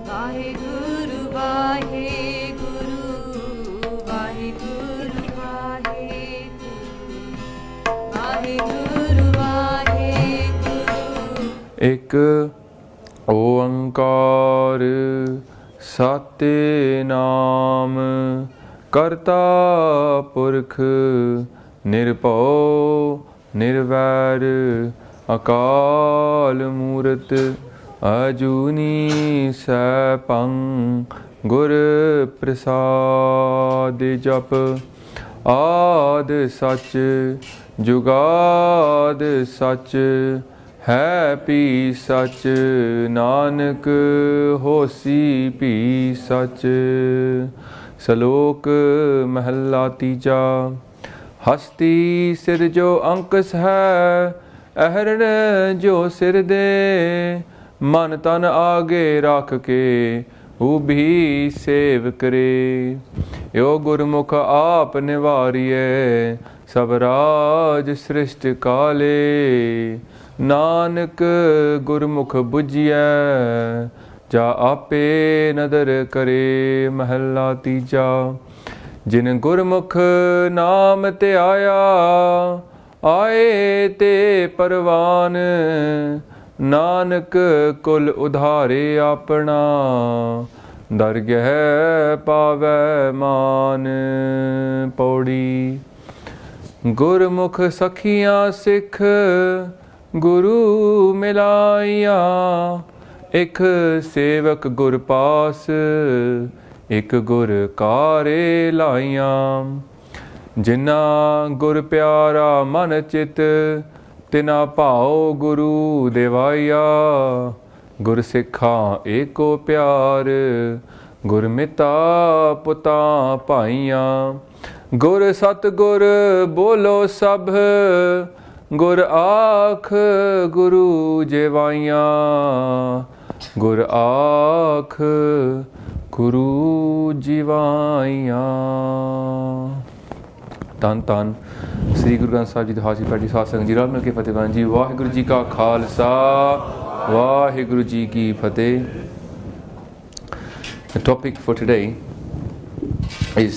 Vaheguru, Vaheguru, Vaheguru, Vaheguru, Vaheguru, Vaheguru. Ek ਓੰਕਾਰ ਸਤਿਨਾਮ ਕਰਤਾ ਪੁਰਖ ਨਿਰਭਉ ਨਿਰਵੈਰ ਅਕਾਲ ਮੂਰਤ ਅਜੂਨੀ ਸੈਭੰ ਗੁਰ ਪ੍ਰਸਾਦ ਜਪ ਆਦ ਸਚ ਜੁਗਾਦ ਸਚ ਹੈ ਪੀ ਸਚ ਨਾਨਕ ਹੋਸੀ ਪੀ ਸਚ ਸਲੋਕ ਮਹਲਾ ਤੀਜਾ ਹਸਤੀ ਸਿਰ ਜੋ ਅੰਕਸ ਹੈ ਅਹਰਣ ਜੋ ਸਿਰ ਦੇ ਮਨ ਤਨ ਆਗੇ ਰੱਖ ਕੇ ਉਹ ਵੀ ਸੇਵ ਕਰੇ ਓ ਗੁਰਮੁਖ ਆਪ ਨਿਵਾਰੀਏ ਸਭ ਰਾਜ ਸ੍ਰਿਸ਼ਟ ਕਾਲੇ ਨਾਨਕ ਗੁਰਮੁਖ ਬੁਝੀਐ ਜਾ ਆਪੇ ਨਦਰ ਕਰੇ ਮਹਲਾ ਤੀਜਾ ਜਿਨ ਗੁਰਮੁਖ ਨਾਮ ਧਿਆਇਆ ਆਏ ਤੇ ਪਰਵਾਨ ਨਾਨਕ ਕੁਲ ਉਧਾਰੇ ਆਪਣਾ ਦਰਗਹਿ ਪਾਵੈ ਮਾਨ ਪੌੜੀ ਗੁਰਮੁਖ ਸਖੀਆਂ ਸਿੱਖ ਗੁਰੂ ਮਿਲਾਈਆਂ ਇਕ ਸੇਵਕ ਗੁਰ ਪਾਸ ਇਕ ਗੁਰ ਕਾਰੇ ਲਾਈਆਂ ਜਿਨ੍ਹਾਂ ਗੁਰ ਪਿਆਰਾ ਮਨ ਚਿਤ ਤਿਨਾ ਭਾਉ ਗੁਰੂ ਦੇਵਾਇਆ ਗੁਰ ਸਿੱਖਾਂ ਏਕੋ ਪਿਆਰ ਗੁਰ ਮਿਤਾ ਪੁਤਾ ਭਾਈਆਂ ਗੁਰ ਸਤ ਗੁਰ ਬੋਲੋ ਸਭ ਗੁਰ ਆਖ ਗੁਰੂ ਜਵਾਈਆਂ ਗੁਰ ਆਖ ਗੁਰੂ ਜਵਾਈਆਂ ਧੰਨ ਧੰਨ ਸ੍ਰੀ ਗੁਰੂ ਗ੍ਰੰਥ ਸਾਹਿਬ ਜੀ ਦੇ ਹਾਜ਼ਰ ਪਾਠੀ ਸਾਧ ਸੰਗਤ ਜੀ ਰਲ ਮਿਲ ਕੇ ਫਤਿਹਵਾਨ ਜੀ ਵਾਹਿਗੁਰੂ ਜੀ ਕਾ ਖਾਲਸਾ ਵਾਹਿਗੁਰੂ ਜੀ ਕੀ ਫਤਿਹ। The topic for today is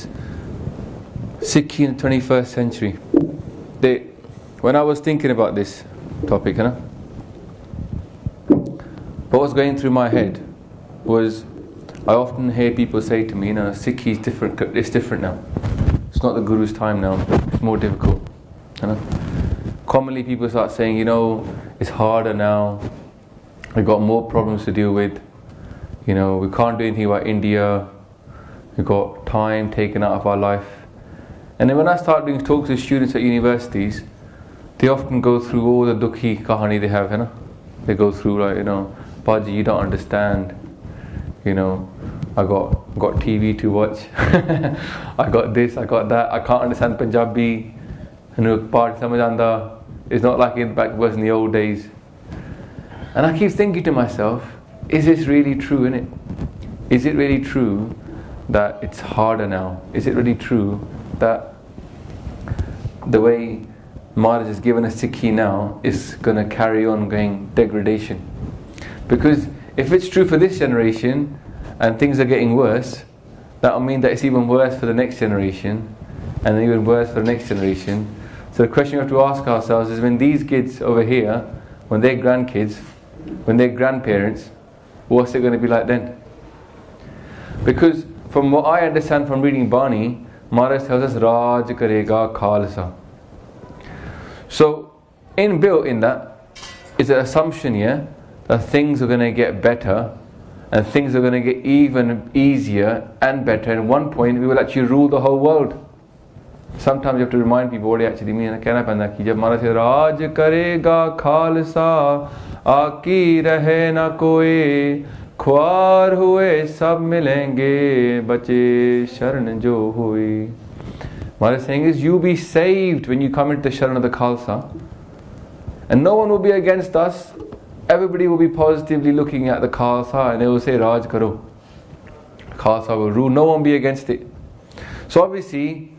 Sikhi in the 21st century. When I was thinking about this topic, what was going through my head was I often hear people say to me, Sikhi is different, it's different now. It's not the Guru's time now, it's more difficult. Commonly people start saying, it's harder now, we've got more problems to deal with, we can't do anything about India, we've got time taken out of our life. And then when I start doing talks to students at universities, they often go through all the dukhi kahani they have, They go through like, Baji, you don't understand, I got TV to watch, I got this, I got that, I can't understand Punjabi, part samajh aanda. It's not like it was in the old days. And I keep thinking to myself, is this really true, innit? Is it really true that it's harder now? Is it really true that the way Maharaj has given us Sikhi now is going to carry on going degradation? Because if it's true for this generation and things are getting worse, that will mean that it's even worse for the next generation and even worse for the next generation. So the question we have to ask ourselves is, when these kids over here, when they're grandkids, when they're grandparents, what's it going to be like then? Because from what I understand from reading Bani, Maharaj tells us Raj karega Khalsa. So inbuilt in that is an assumption here that things are going to get better and things are going to get even easier and better. And at one point we will actually rule the whole world. Sometimes you have to remind people what it actually means. कहना पैंदा कि जब महाराज राज करेगा खालसा आकी रहे ना कोई ख्वार हुए सब मिलेंगे बचे शरण जो हुई. Maharaj saying is, you be saved when you come into the Sharan of the Khalsa, and no one will be against us. Everybody will be positively looking at the Khalsa and they will say Raj karo, Khalsa will rule, no one will be against it. So obviously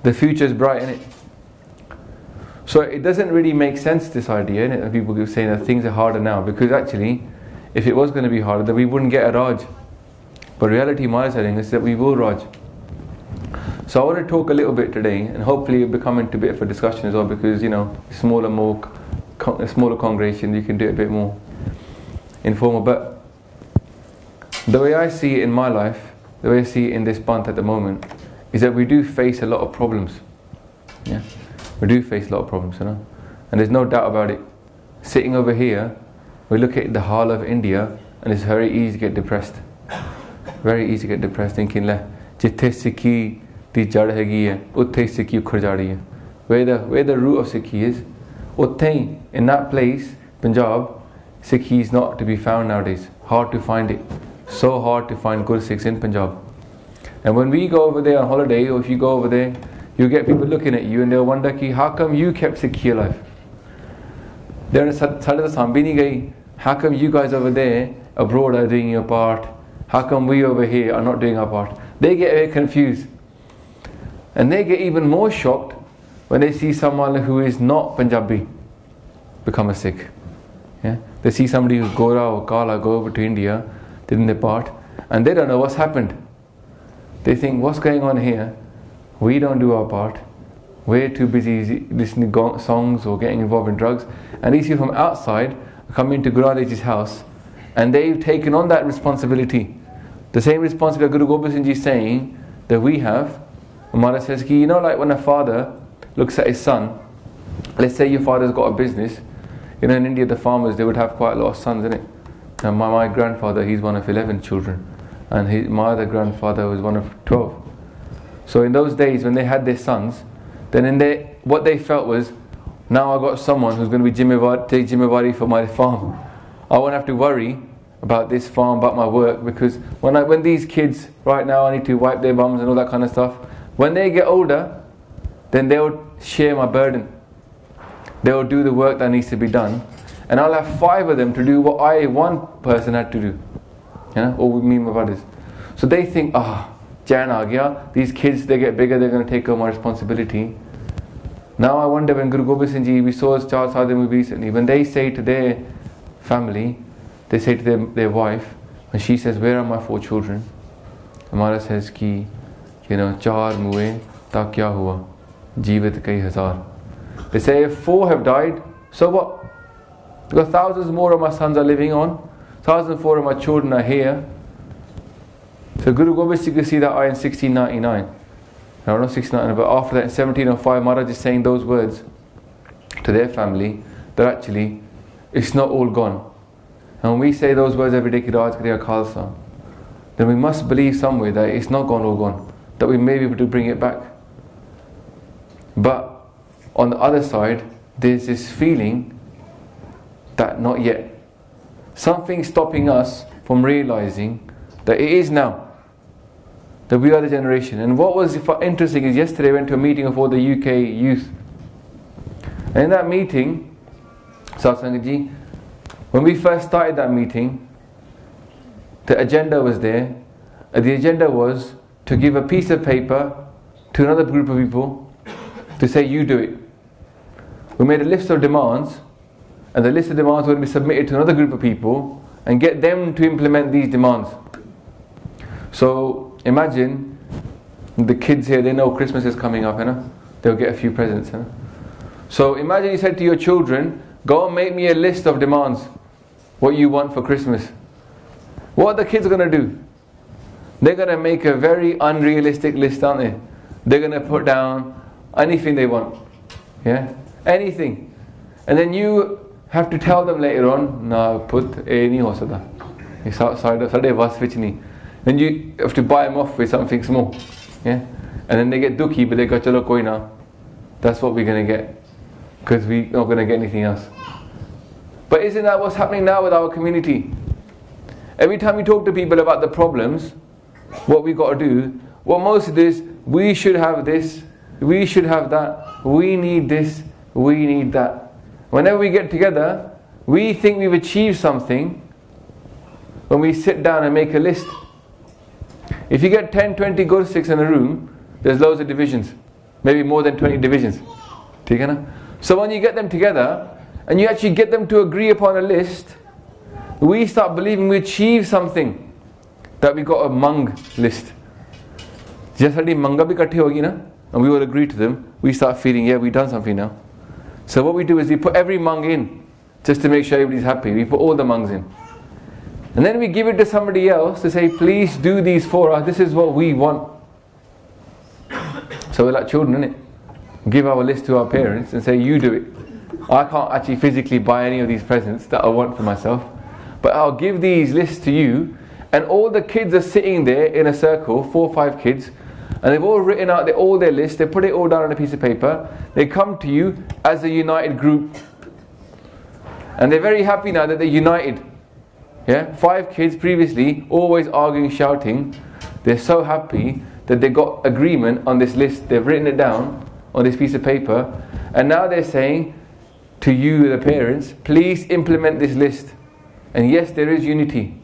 the future is bright, innit? So it doesn't really make sense, this idea, innit? People keep saying that things are harder now, because actually if it was going to be hard, then we wouldn't get a Raj. But reality, my telling is that we will Raj. So I want to talk a little bit today, and hopefully it'll become into a bit of a discussion as well, because smaller congregation, you can do it a bit more informal. But the way I see it in my life, the way I see it in this Panth at the moment, is that we do face a lot of problems. Yeah, we do face a lot of problems, and there's no doubt about it. Sitting over here, we look at the whole of India, and it's very easy to get depressed. Very easy to get depressed, thinking, "Le, jithe Sikhi di jad hegi hai, utthe Sikhi ukhar jadi hai." Where the root of Sikhi is, utthe, in that place, Punjab, Sikhi is not to be found nowadays. Hard to find it. So hard to find good Sikhs in Punjab. And when we go over there on holiday, or if you go over there, you get people looking at you and they'll wonder, how come you kept Sikhi alive? They're in Sadh, how come you guys over there abroad are doing your part? How come we over here are not doing our part? They get very confused. And they get even more shocked when they see someone who is not Punjabi become a Sikh. Yeah? They see somebody who's Gora or Kala go over to India, doing their part, and they don't know what's happened. They think, what's going on here? We don't do our part. We're too busy listening to songs or getting involved in drugs. And these people from outside come into Guru Amar Das Ji's house, and they've taken on that responsibility. The same responsibility Guru Gobind Singh Ji is saying that we have. Amara says, like when a father looks at his son, let's say your father's got a business. In India, the farmers, they would have quite a lot of sons, innit? And my grandfather, he's one of 11 children. And my other grandfather was one of 12. So in those days, when they had their sons, then what they felt was, now I got someone who's going to take Jimmewari for my farm. I won't have to worry about this farm, about my work, because when these kids, right now, I need to wipe their bums and all that kind of stuff. When they get older, then they'll share my burden. They'll do the work that needs to be done. And I'll have 5 of them to do what one person had to do. Or me and my brothers. So they think, Jan aa gaya, these kids, they get bigger, they're going to take over my responsibility. Now I wonder, when Guru Gobind Singh Ji, we saw his child Sadhu movie recently, when they say to their family, they say to their wife, when she says, where are my 4 children? Amara says, ki, 4 muए, ta kya hua? Jeevit kai hazar. They say, if 4 have died, so what? Because thousands more of my sons are living on, thousands more of my children are here. So Guru Gobind Singh could see that ayah in 1699. No, not 1699, but after that in 1705, Maharaj is saying those words to their family, that actually, it's not all gone. And when we say those words every day, Raj Kriya Khalsa, then we must believe somewhere that it's not gone all gone, that we may be able to bring it back. But on the other side, there's this feeling that not yet. Something stopping us from realizing that it is now, that we are the generation. And what was interesting is yesterday I went to a meeting of all the UK youth. And in that meeting, Satsangaji, when we first started that meeting, the agenda was there. And the agenda was to give a piece of paper to another group of people to say, you do it. We made a list of demands, and the list of demands were to be submitted to another group of people and get them to implement these demands. So imagine the kids here, they know Christmas is coming up, they'll get a few presents. So imagine you said to your children, go and make me a list of demands, what you want for Christmas. What are the kids going to do? They're going to make a very unrealistic list, aren't they? They're going to put down anything they want. Yeah? Anything. And then you have to tell them later on, no, put nahi ho sakta. Sade vas vich nahi. Then you have to buy them off with something small. Yeah? And then they get dukhi, but they go, chalo koi na. That's what we're going to get. Because we're not going to get anything else. But isn't that what's happening now with our community? Every time we talk to people about the problems, what we've got to do, what most of it is, we should have this, we should have that, we need this, we need that. Whenever we get together, we think we've achieved something when we sit down and make a list. If you get 10, 20 Gur Sikhs in a room, there's loads of divisions. Maybe more than 20 divisions. So when you get them together, and you actually get them to agree upon a list, we start believing we achieve something, that we got a Mang list. Just like Manga bhi kathi hogi na, and we all agree to them, we start feeling, yeah, we've done something now. So what we do is we put every Mang in, just to make sure everybody's happy. We put all the Mangs in. And then we give it to somebody else to say, please do these for us, this is what we want. So we're like children, innit? Give our list to our parents and say, you do it. I can't actually physically buy any of these presents that I want for myself, but I'll give these lists to you. And all the kids are sitting there in a circle, 4 or 5 kids, and they've all written out all their lists, they put it all down on a piece of paper, they come to you as a united group. And they're very happy now that they're united. Yeah? 5 kids previously, always arguing, shouting, they're so happy that they got agreement on this list, they've written it down on this piece of paper, and now they're saying to you, the parents, please implement this list. And yes, there is unity.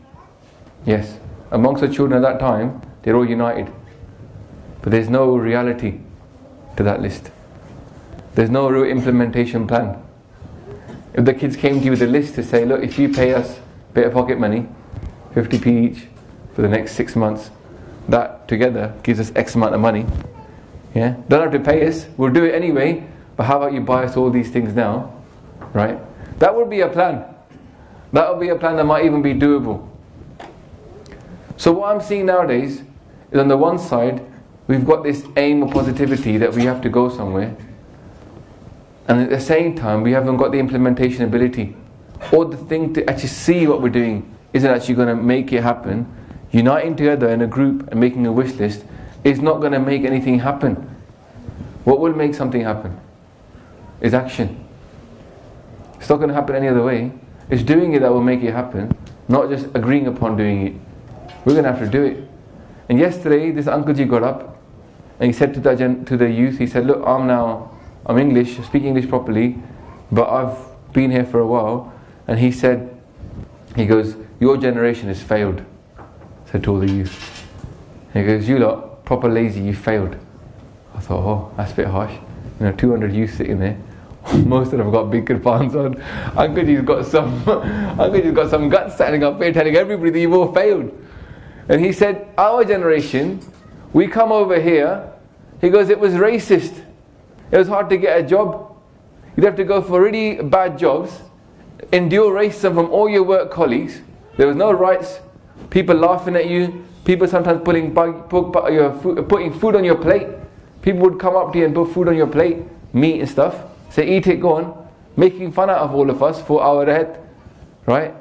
Yes, amongst the children at that time, they're all united. But there's no reality to that list. There's no real implementation plan. If the kids came to you with a list to say, look, if you pay us a bit of pocket money, 50p each for the next 6 months, that together gives us X amount of money. Yeah, don't have to pay us, we'll do it anyway, but how about you buy us all these things now? Right? That would be a plan. That would be a plan that might even be doable. So what I'm seeing nowadays is, on the one side, we've got this aim of positivity that we have to go somewhere, and at the same time we haven't got the implementation ability, or the thing to actually see what we're doing isn't actually going to make it happen. Uniting together in a group and making a wish list is not going to make anything happen. What will make something happen is action. It's not going to happen any other way. It's doing it that will make it happen, not just agreeing upon doing it. We're going to have to do it. And yesterday this Uncle Ji got up and he said to the youth, he said, look, I'm English, speak English properly, but I've been here for a while. And he said, he goes, your generation has failed. Said to all the youth. He goes, you lot, proper lazy, you failed. I thought, oh, that's a bit harsh. 200 youth sitting there. Most of them have got big kirpans on. Uncle Ji's got some guts standing up here telling everybody that you've all failed. And he said, our generation, we come over here, he goes, it was racist. It was hard to get a job. You'd have to go for really bad jobs, endure racism from all your work colleagues. There was no rights. People laughing at you. People sometimes putting food on your plate. People would come up to you and put food on your plate, meat and stuff. Say, eat it, go on. Making fun out of all of us for our head. Right?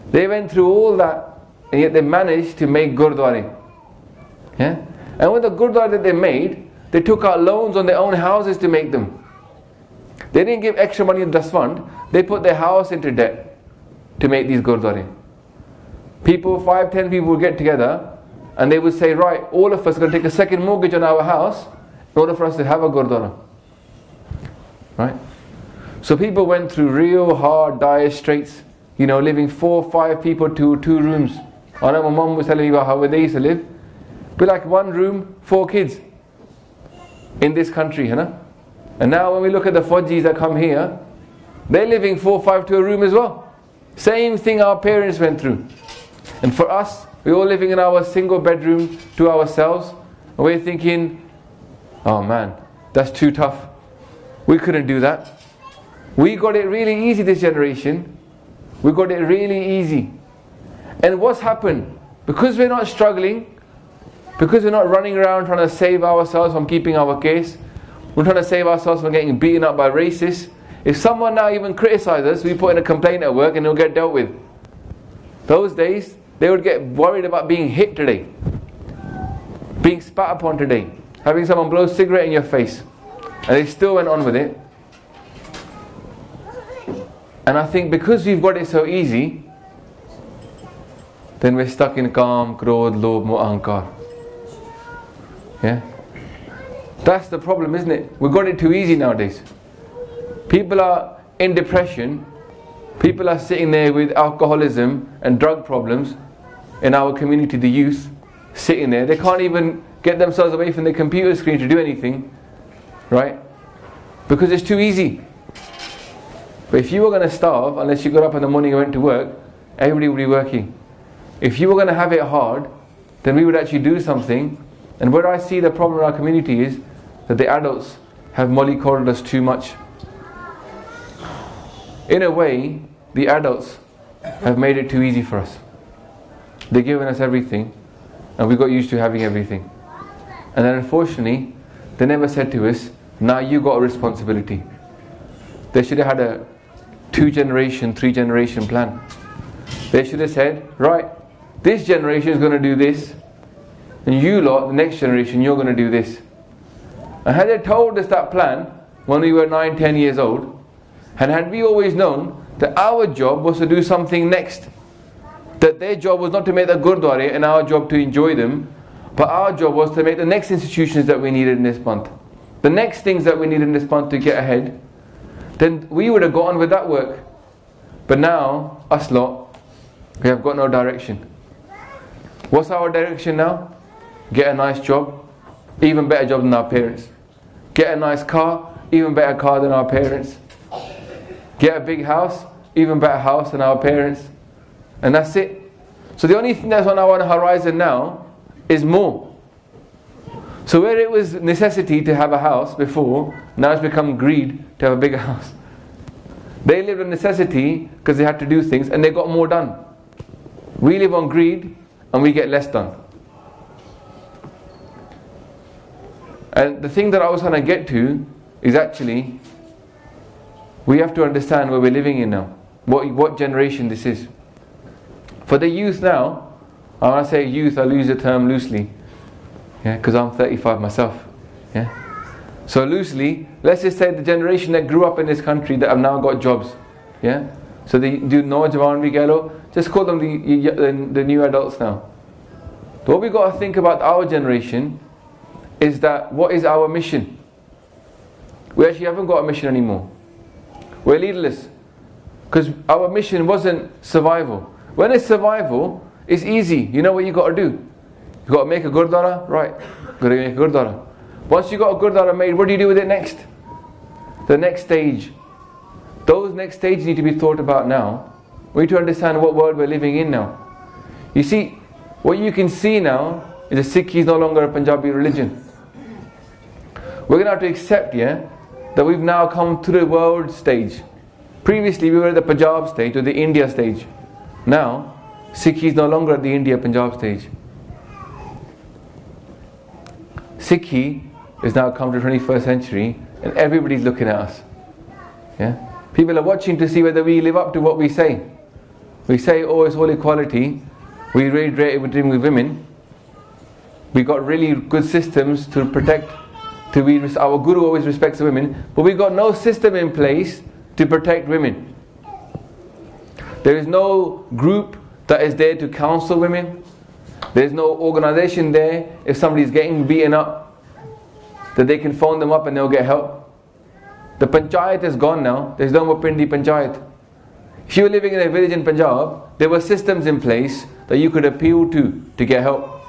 They went through all that, and yet they managed to make Gurdware. Yeah? And with the Gurdware that they made, they took out loans on their own houses to make them. They didn't give extra money in the trust fund. They put their house into debt to make these Gurdware. People, 5, 10 people would get together and they would say, right, all of us are going to take a second mortgage on our house in order for us to have a Gurdwara. Right? So people went through real hard, dire straits, living 4 or 5 people to 2 rooms. I know my mum was telling me about how they used to live. But like 1 room, 4 kids in this country, And now when we look at the Fajis that come here, they're living 4 or 5 to a room as well. Same thing our parents went through. And for us, we're all living in our single bedroom to ourselves, and we're thinking, oh man, that's too tough. We couldn't do that. We got it really easy, this generation. We got it really easy. And what's happened? Because we're not struggling, because we're not running around trying to save ourselves from keeping our case, we're trying to save ourselves from getting beaten up by racists. If someone now even criticizes us, we put in a complaint at work and it'll get dealt with. Those days, they would get worried about being hit today, being spat upon today, having someone blow a cigarette in your face, and they still went on with it. And I think because we've got it so easy, then we're stuck in Kam, Krodh, Lobh, Moh, Ahankar. Yeah? That's the problem, isn't it? We've got it too easy nowadays. People are in depression. People are sitting there with alcoholism and drug problems in our community, the youth, sitting there. They can't even get themselves away from the computer screen to do anything, right? Because it's too easy. But if you were going to starve, unless you got up in the morning and went to work, everybody would be working. If you were going to have it hard, then we would actually do something. And where I see the problem in our community is that the adults have mollycoddled us too much. In a way, the adults have made it too easy for us. They've given us everything, and we got used to having everything. And then unfortunately, they never said to us, now you got a responsibility. They should have had a 2-generation, 3-generation plan. They should have said, right, this generation is going to do this, and you lot, the next generation, you're going to do this. And had they told us that plan when we were 9, 10 years old, and had we always known that our job was to do something next, that their job was not to make the Gurdware and our job to enjoy them, but our job was to make the next institutions that we needed in this month, the next things that we needed in this month to get ahead, then we would have got on with that work. But now, us lot, we have got no direction. What's our direction now? Get a nice job, even better job than our parents. Get a nice car, even better car than our parents. Get a big house, even better house than our parents. And that's it. So the only thing that's on our horizon now is more. So where it was necessity to have a house before, now it's become greed to have a bigger house. They lived on necessity because they had to do things, and they got more done. We live on greed and we get less done. And the thing that I was trying to get to is actually, we have to understand where we're living in now. What generation this is. For the youth now, when I say youth, I use the term loosely. Yeah, because I'm 35 myself. Yeah. So loosely, let's just say the generation that grew up in this country that have now got jobs. Yeah. So they do Naujawan Vigalo, just call them the new adults now. So what we've got to think about our generation is that, what is our mission? We actually haven't got a mission anymore. We're leaderless. Because our mission wasn't survival. When it's survival, it's easy. You know what you got to do? You got to make a Gurdwara, right? Got to make a Gurdwara. Once you got a Gurdwara made, what do you do with it next? The next stage. Those next stages need to be thought about now. We need to understand what world we're living in now. You see, what you can see now is that Sikhi is no longer a Punjabi religion. We're going to have to accept, that we've now come to the world stage. Previously we were at the Punjab stage or the India stage. Now, Sikhi is no longer at the India-Punjab stage. Sikhi is now come to the 21st century and everybody's looking at us. Yeah? People are watching to see whether we live up to what we say. We say, oh, it's all equality. We reiterate everything with women. We got really good systems to protect. Our Guru always respects the women, but we got no system in place to protect women. There is no group that is there to counsel women. There is no organization there. If somebody is getting beaten up, that they can phone them up and they'll get help. The panchayat is gone now. There's no more Pindi panchayat. If you were living in a village in Punjab, there were systems in place that you could appeal to get help.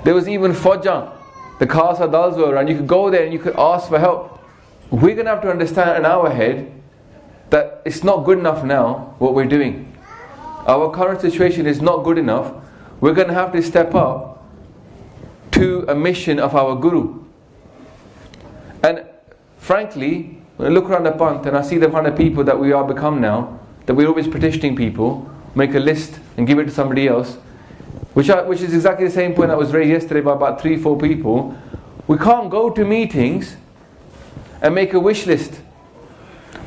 There was even Fauja. The Khalsa Dals were around. You could go there and you could ask for help. We're going to have to understand in our head that it's not good enough now what we're doing. Our current situation is not good enough. We're going to have to step up to a mission of our Guru. And frankly, when I look around the Panth and I see the kind of people that we are become now, that we're always petitioning people, make a list and give it to somebody else, which is exactly the same point that was raised yesterday by about 3-4 people. We can't go to meetings and make a wish list.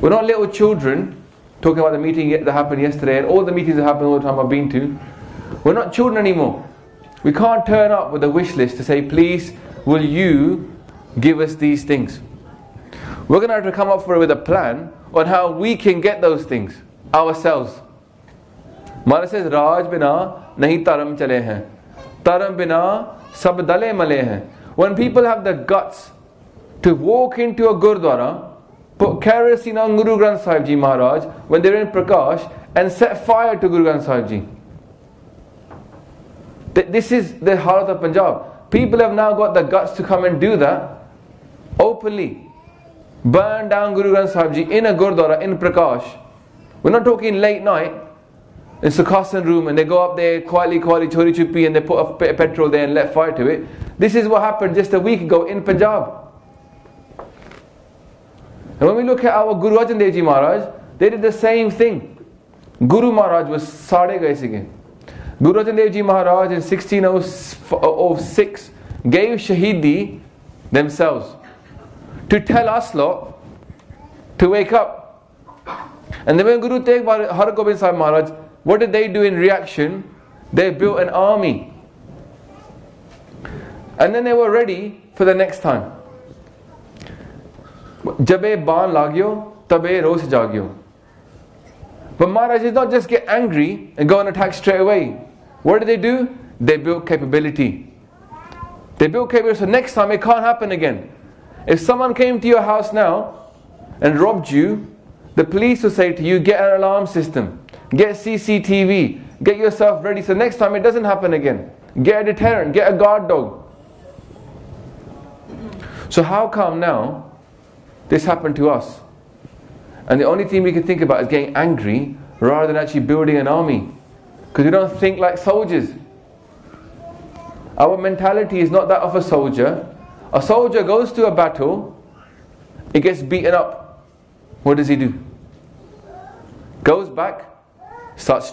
We're not little children talking about the meeting that happened yesterday and all the meetings that happened all the time I've been to. We're not children anymore. We can't turn up with a wish list to say, please, will you give us these things? We're going to have to come up with a plan on how we can get those things ourselves. Mara says, Raj bina nahi taram chale hain. Taram bina sab dale male hain. When people have the guts to walk into a Gurdwara, put kerosene on Guru Granth Sahib Ji Maharaj when they're in Prakash and set fire to Guru Granth Sahib Ji. This is the heart of Punjab. People have now got the guts to come and do that openly. Burn down Guru Granth Sahib Ji in a Gurdwara in Prakash. We're not talking late night. in Sukhasan room and they go up there quietly, chori chupi, and they put a bit of petrol there and let fire to it. This is what happened just a week ago in Punjab. And when we look at our Guru Arjan Dev Ji Maharaj, they did the same thing. Guru Maharaj was Sade Gaye Sige. Guru Arjan Dev Ji Maharaj in 1606 gave Shaheedi themselves to tell us lot to wake up. And then when Guru Tegh Har Gobind Sahib Maharaj, what did they do in reaction? They built an army. And then they were ready for the next time. Jabe baan lagyo, tabe ros jagyo. But Maharaj did not just get angry and go and attack straight away. What did they do? They built capability. They built capability so next time it can't happen again. If someone came to your house now and robbed you, the police will say to you, get an alarm system, get CCTV, get yourself ready so next time it doesn't happen again. Get a deterrent, get a guard dog. So how come now this happened to us? And the only thing we can think about is getting angry rather than actually building an army. Because we don't think like soldiers. Our mentality is not that of a soldier. A soldier goes to a battle, he gets beaten up. What does he do? Goes back,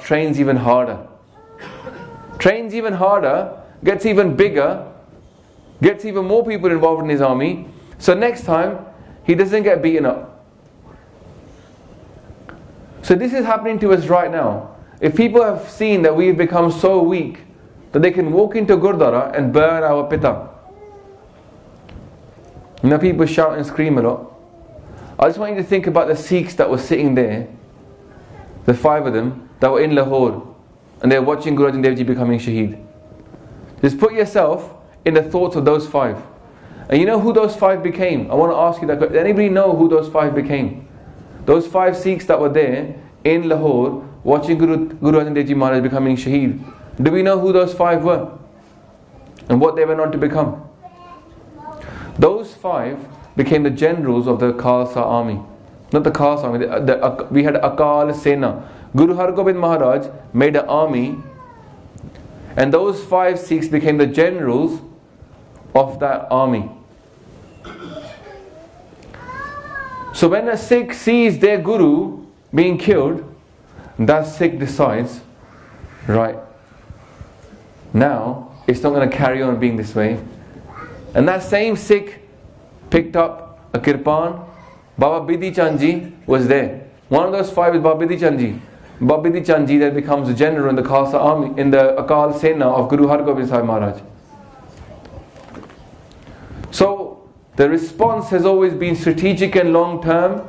trains even harder. Trains even harder, gets even bigger, gets even more people involved in his army. So next time, he doesn't get beaten up. So this is happening to us right now. If people have seen that we've become so weak that they can walk into Gurdware and burn our pita. You know, people shout and scream a lot. I just want you to think about the Sikhs that were sitting there, the 5 of them, that were in Lahore, and they're watching Guru Arjan Dev Ji becoming Shaheed. Just put yourself in the thoughts of those 5. And you know who those 5 became? I want to ask you that. Does anybody know who those 5 became? Those 5 Sikhs that were there in Lahore watching Guru Arjan Dev Ji Maharaj becoming Shaheed. Do we know who those 5 were? And what they went on to become? Those 5 became the generals of the Khalsa army. Not the Khalsa army, we had Akaal Sena. Guru Har Gobind Maharaj made an army, and those 5 Sikhs became the generals of that army. So when a Sikh sees their Guru being killed, that Sikh decides, right, now it's not going to carry on being this way. And that same Sikh picked up a Kirpan. Baba Bidhi Chand Ji was there. One of those 5 is Baba Bidhi Chand Ji. Baba Bidhi Chand Ji then becomes a general in the Khalsa army, in the Akaal Sena of Guru Har Gobind Sahib Maharaj. So the response has always been strategic and long term.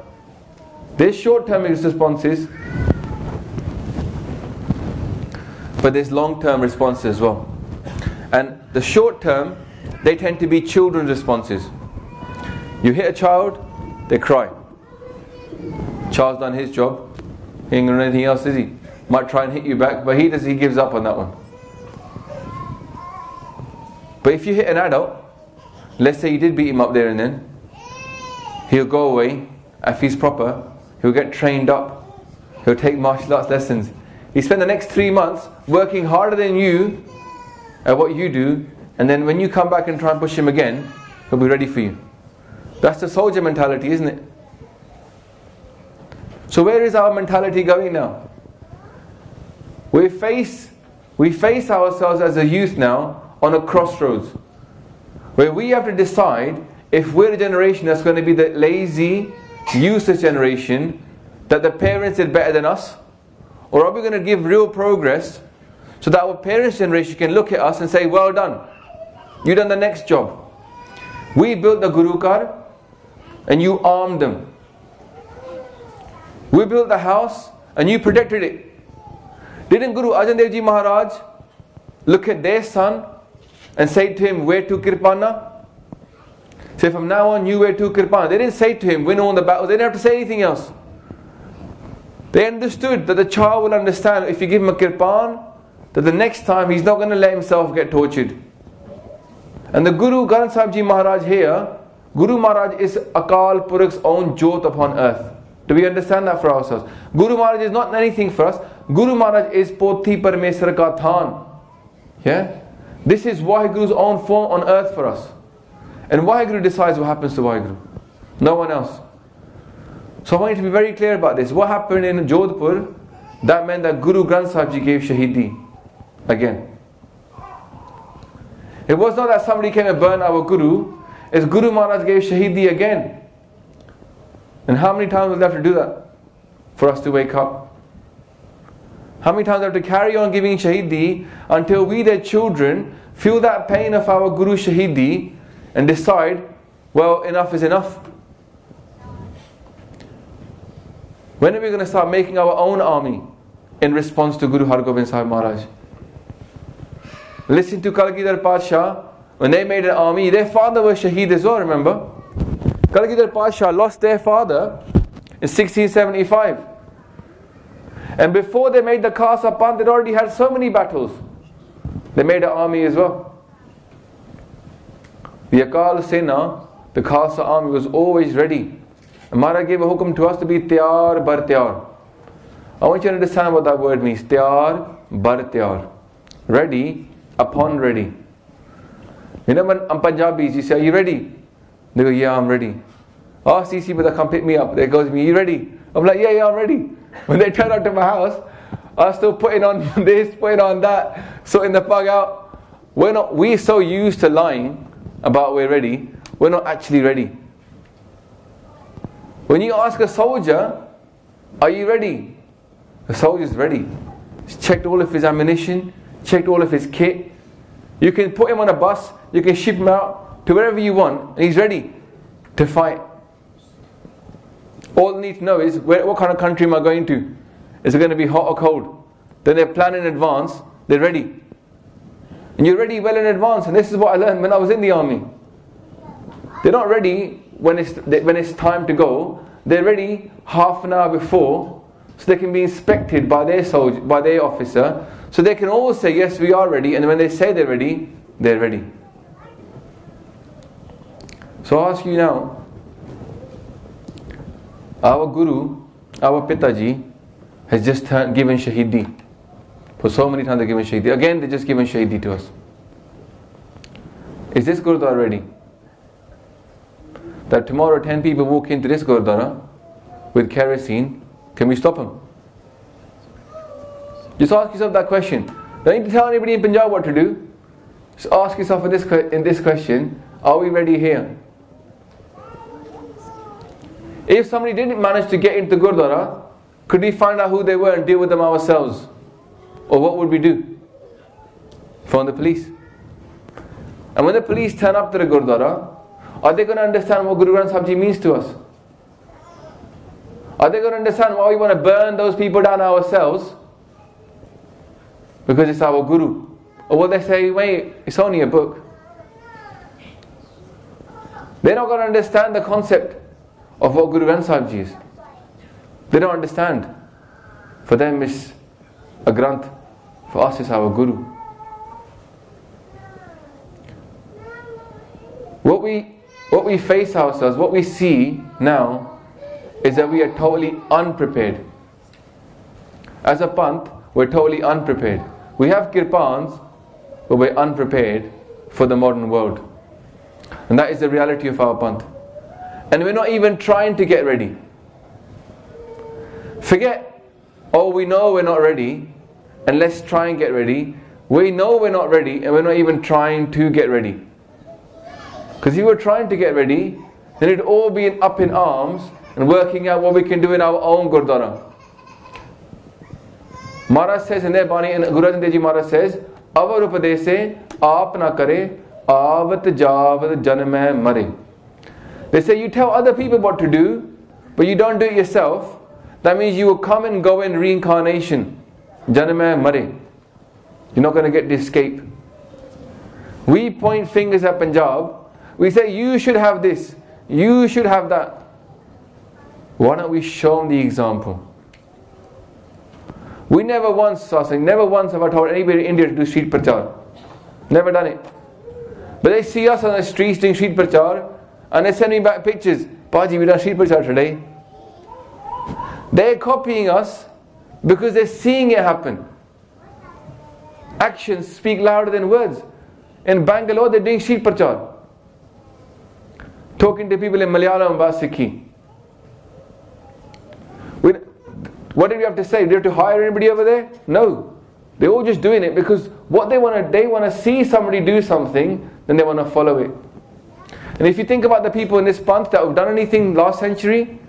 There's short term responses, but there's long term responses as well. And the short term, they tend to be children's responses. You hit a child, they cry. Child's done his job. He ain't gonna do anything else, is he? Might try and hit you back, but he gives up on that one. But if you hit an adult, let's say you did beat him up there and then, he'll go away. If he's proper, he'll get trained up. He'll take martial arts lessons. He spend the next 3 months working harder than you at what you do, and then when you come back and try and push him again, he'll be ready for you. That's the soldier mentality, isn't it? So where is our mentality going now? We face ourselves as a youth now on a crossroads, where we have to decide if we're a generation that's going to be the lazy, useless generation, that the parents did better than us, or are we going to give real progress so that our parents' generation can look at us and say, well done, you done the next job. We built the Guru Kar and you armed them. We built the house and you protected it. Didn't Guru Arjan Dev Ji Maharaj look at their son and say to him, where to Kirpana? Say, from now on you wear 2 Kirpan. They didn't say to him, win all the battles. They didn't have to say anything else. They understood that the child will understand if you give him a Kirpan, that the next time he's not going to let himself get tortured. And the Guru Granth Ji Maharaj here, Guru Maharaj is Akal Purakh's own Jyot upon earth. Do we understand that for ourselves? Guru Maharaj is not anything for us. Guru Maharaj is Pothi Parmeswar ka Than. Yeah? This is Vaheguru's own form on earth for us. And Vaheguru decides what happens to Vaheguru. No one else. So I want you to be very clear about this. What happened in Jodhpur, that meant that Guru Granth Sahib Ji gave Shaheedi again. It was not that somebody came and burned our Guru. It's Guru Maharaj gave Shaheedi again. And how many times will we have to do that for us to wake up? How many times do we have to carry on giving Shaheedi until we, their children, feel that pain of our Guru Shaheedi and decide, well, enough is enough? When are we going to start making our own army in response to Guru Har Gobind Sahib Maharaj? Listen to Kalgidhar Pasha. When they made an army, their father was Shaheed as well, remember? Kalgidhar Pasha lost their father in 1675. And before they made the Khalsa Panth, they'd already had so many battles. They made an army as well. The Akaal Sena, the Khalsa army, was always ready. And Maharaj gave a hukam to us to be theaa bar theaa. I want you to understand what that word means. Theaa bar theaa. Ready upon ready. You know when Punjabis, you say, are you ready? They go, yeah, I'm ready. Oh, CC, but come pick me up. They goes to me, you ready? I'm like, yeah, I'm ready. When they turn up to my house, I'm still putting on this, putting on that, sorting the plug out. We're so used to lying about we're ready, we're not actually ready. When you ask a soldier, are you ready? The soldier's ready. He's checked all of his ammunition, checked all of his kit. You can put him on a bus, you can ship him out to wherever you want, and he's ready to fight. All they need to know is, what kind of country am I going to? Is it going to be hot or cold? Then they plan in advance, they're ready. And you're ready well in advance, and this is what I learned when I was in the army. They're not ready when it's time to go. They're ready half an hour before, so they can be inspected by their soldier, by their officer, so they can all say, yes, we are ready, and when they say they're ready, they're ready. So I ask you now, our Guru, our Pitaji, has just given Shaheedi. For so many times they've given Shaheedi. Again, they've just given Shaheedi to us. Is this Gurdwara ready? That tomorrow 10 people walk into this Gurdwara with kerosene, can we stop them? Just ask yourself that question. Don't need to tell anybody in Punjab what to do. Just ask yourself in this question, are we ready here? If somebody didn't manage to get into Gurdwara, could we find out who they were and deal with them ourselves? Or what would we do? Phone the police. And when the police turn up to the Gurdwara, are they going to understand what Guru Granth Sahib Ji means to us? Are they going to understand why we want to burn those people down ourselves? Because it's our Guru. Or will they say, wait, it's only a book? They're not going to understand the concept of what Guru Granth Sahib Ji is. They don't understand. For them it's a Granth. For us it's our Guru. What we face ourselves, what we see now, is that we are totally unprepared. As a Panth, we're totally unprepared. We have Kirpans, but we're unprepared for the modern world. And that is the reality of our Panth. And we're not even trying to get ready. Forget, oh, we know we're not ready, and let's try and get ready. We know we're not ready, and we're not even trying to get ready. Because if we were trying to get ready, then it'd all be up in arms and working out what we can do in our own Gurdwara. Maharaj says in their Bani, and Guru Amar Das Ji Maharaj says, Avar upadese aap na kare, avat javad janmai mare. They say you tell other people what to do, but you don't do it yourself. That means you will come and go in reincarnation. Janmai mare. You're not going to get to escape. We point fingers at Punjab. We say you should have this, you should have that. Why don't we show them the example? We never once have I told anybody in India to do street prachar. Never done it. But they see us on the streets doing street prachar, and they send me back pictures. Paji, we done street prachar today. They're copying us because they're seeing it happen. Actions speak louder than words. In Bangalore, they're doing sheet prachar, talking to people in Malayalam about Sikhi. What did we have to say? Do we have to hire anybody over there? No. They're all just doing it because what they want to see somebody do something, then they want to follow it. And if you think about the people in this Panth that have done anything last century,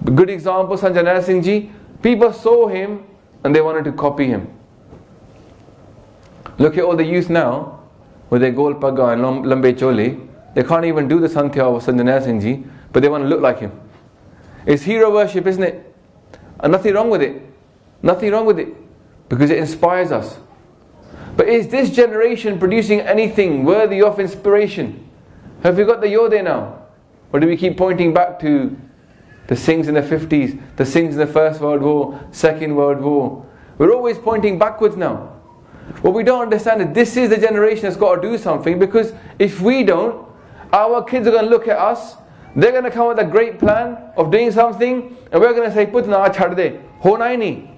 a good example, Sant Jap Naam Singh Ji, people saw him and they wanted to copy him. Look at all the youth now, with their gol pagga and lambe chole, they can't even do the Santhya of Sant Jap Naam Singh Ji, but they want to look like him. It's hero worship, isn't it? And nothing wrong with it. Nothing wrong with it. Because it inspires us. But is this generation producing anything worthy of inspiration? Have we got the Yode now? Or do we keep pointing back to the Singhs in the 50s, the Singhs in the First World War, Second World War? We're always pointing backwards now. What we don't understand is this is the generation that's got to do something, because if we don't, our kids are going to look at us. They're going to come with a great plan of doing something, and we're going to say, Putna, chhad de, hona hi nahi.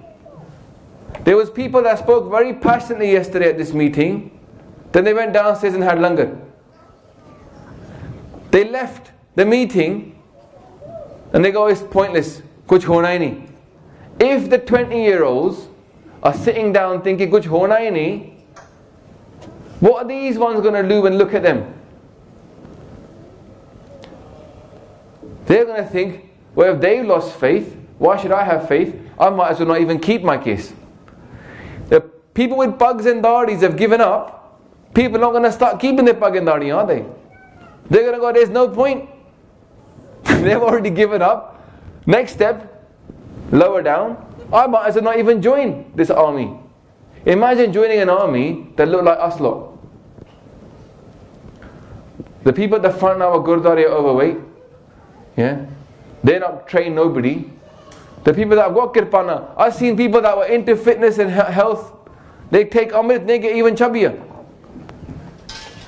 There was people that spoke very passionately yesterday at this meeting. Then they went downstairs and had langar. They left the meeting and they go, it's pointless. Kuch hona hi nahi. If the 20-year-olds are sitting down thinking, kuch hona hi nahi, what are these ones going to do when look at them? They're going to think, well, if they lost faith, why should I have faith? I might as well not even keep my case. The people with pugs and dadis have given up. People are not going to start keeping their pug and dadi, are they? They're going to go, there's no point. They've already given up. Next step, lower down. I might as well not even join this army. Imagine joining an army that look like us lot. The people at the front now are Gurdware are overweight. Yeah, they're not trained nobody. The people that have got Kirpana, I've seen people that were into fitness and health, they take Amrit, they get even chubbier.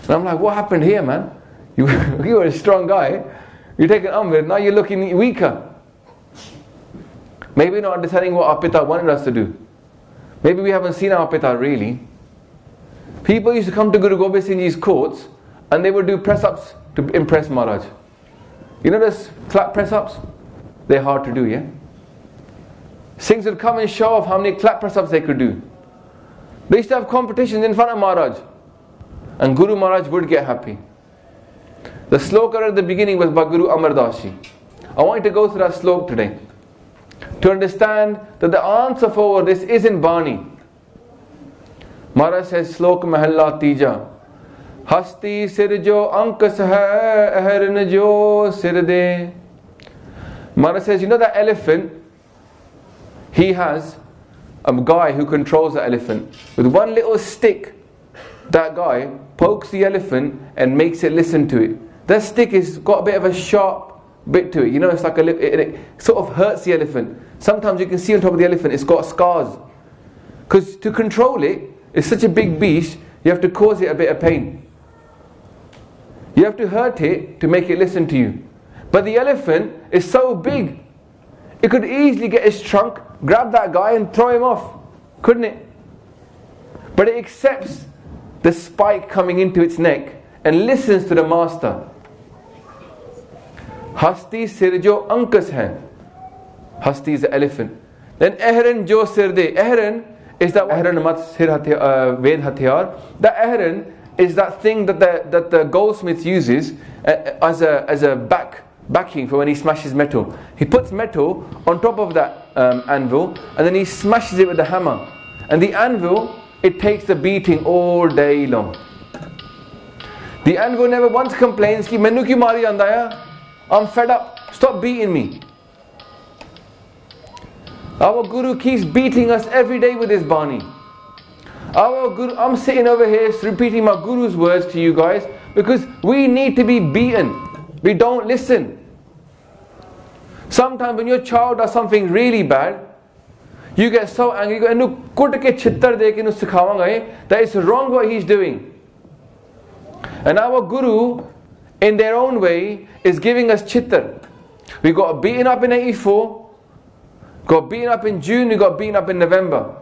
And I'm like, what happened here, man? You were a strong guy, you're taking Amrit, now you're looking weaker. Maybe not understanding what our Pita wanted us to do. Maybe we haven't seen our Pita really. People used to come to Guru Gobind Singh Ji's courts and they would do press-ups to impress Maharaj. You know those clap press-ups? They're hard to do, yeah? Singhs would come and show off how many clap press-ups they could do. They used to have competitions in front of Maharaj. And Guru Maharaj would get happy. The sloka at the beginning was by Guru Amar Das Ji. I want you to go through that sloka today, to understand that the answer for all this is in Bani. Maharaj says, Slok Mahalla Tija. Hasti sirjo ankas hai aharan jo sirde. Maharaj says, you know that elephant? He has a guy who controls the elephant. With one little stick, that guy pokes the elephant and makes it listen to it. That stick has got a bit of a sharp bit to it. You know, it's like it sort of hurts the elephant. Sometimes you can see on top of the elephant, it's got scars. Because to control it, it's such a big beast, you have to cause it a bit of pain. You have to hurt it to make it listen to you. But the elephant is so big, it could easily get its trunk, grab that guy and throw him off. Couldn't it? But it accepts the spike coming into its neck and listens to the master. Hasti sirjo ankas hai. Hasti is the elephant. Then ehran jo sirde. Ehran is that ehran mat sir ved hathiyar. The ehran is that thing that the goldsmith uses as a backing for when he smashes metal. He puts metal on top of that anvil and then he smashes it with the hammer. And the anvil, it takes the beating all day long. The anvil never once complains, ki mainu kyun mari janda hai? I'm fed up, stop beating me. Our Guru keeps beating us every day with his Bani. Our Guru, I'm sitting over here repeating my Guru's words to you guys because we need to be beaten. We don't listen. Sometimes when your child does something really bad, you get so angry, you go, that it's wrong what he's doing. And our Guru, in their own way, is giving us chittar. We got beaten up in 84, got beaten up in June, we got beaten up in November.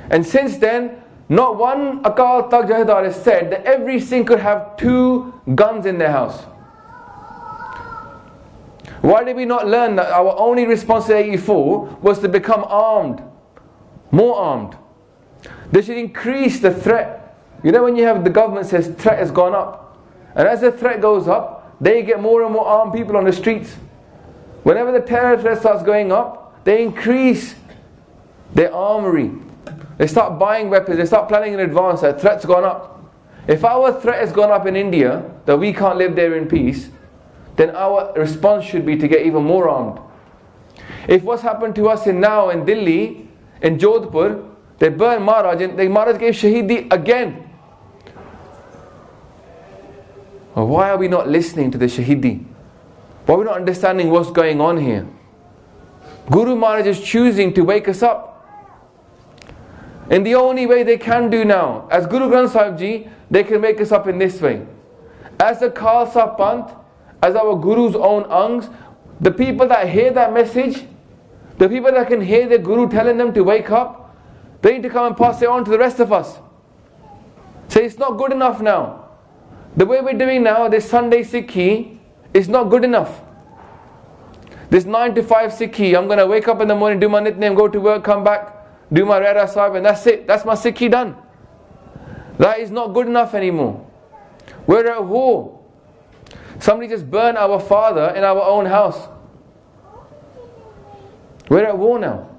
And since then, not one Akaal Takht Jahedar has said that every Sikh could have 2 guns in their house. Why did we not learn that our only responsibility was to become armed, more armed? They should increase the threat. You know, when you have the government says threat has gone up, and as the threat goes up, they get more and more armed people on the streets. Whenever the terror threat starts going up, they increase their armory. They start buying weapons, they start planning in advance that threat's gone up. If our threat has gone up in India, that we can't live there in peace, then our response should be to get even more armed. If what's happened to us in Delhi, in Jodhpur, they burned Maharaj and the Maharaj gave Shaheedi again. Well, why are we not listening to the Shaheedi? Why are we not understanding what's going on here? Guru Maharaj is choosing to wake us up. In the only way they can do now, as Guru Granth Sahib Ji, they can wake us up in this way. As the Khalsa Panth, as our Guru's own Angs, the people that hear that message, the people that can hear the Guru telling them to wake up, they need to come and pass it on to the rest of us. Say, it's not good enough now. The way we're doing now, this Sunday Sikhi, is not good enough. This 9 to 5 Sikhi, I'm going to wake up in the morning, do my nitnem, go to work, come back, do my Rera Sahib, and that's it. That's my Sikhi done. That is not good enough anymore. We're at war. Somebody just burned our father in our own house. We're at war now.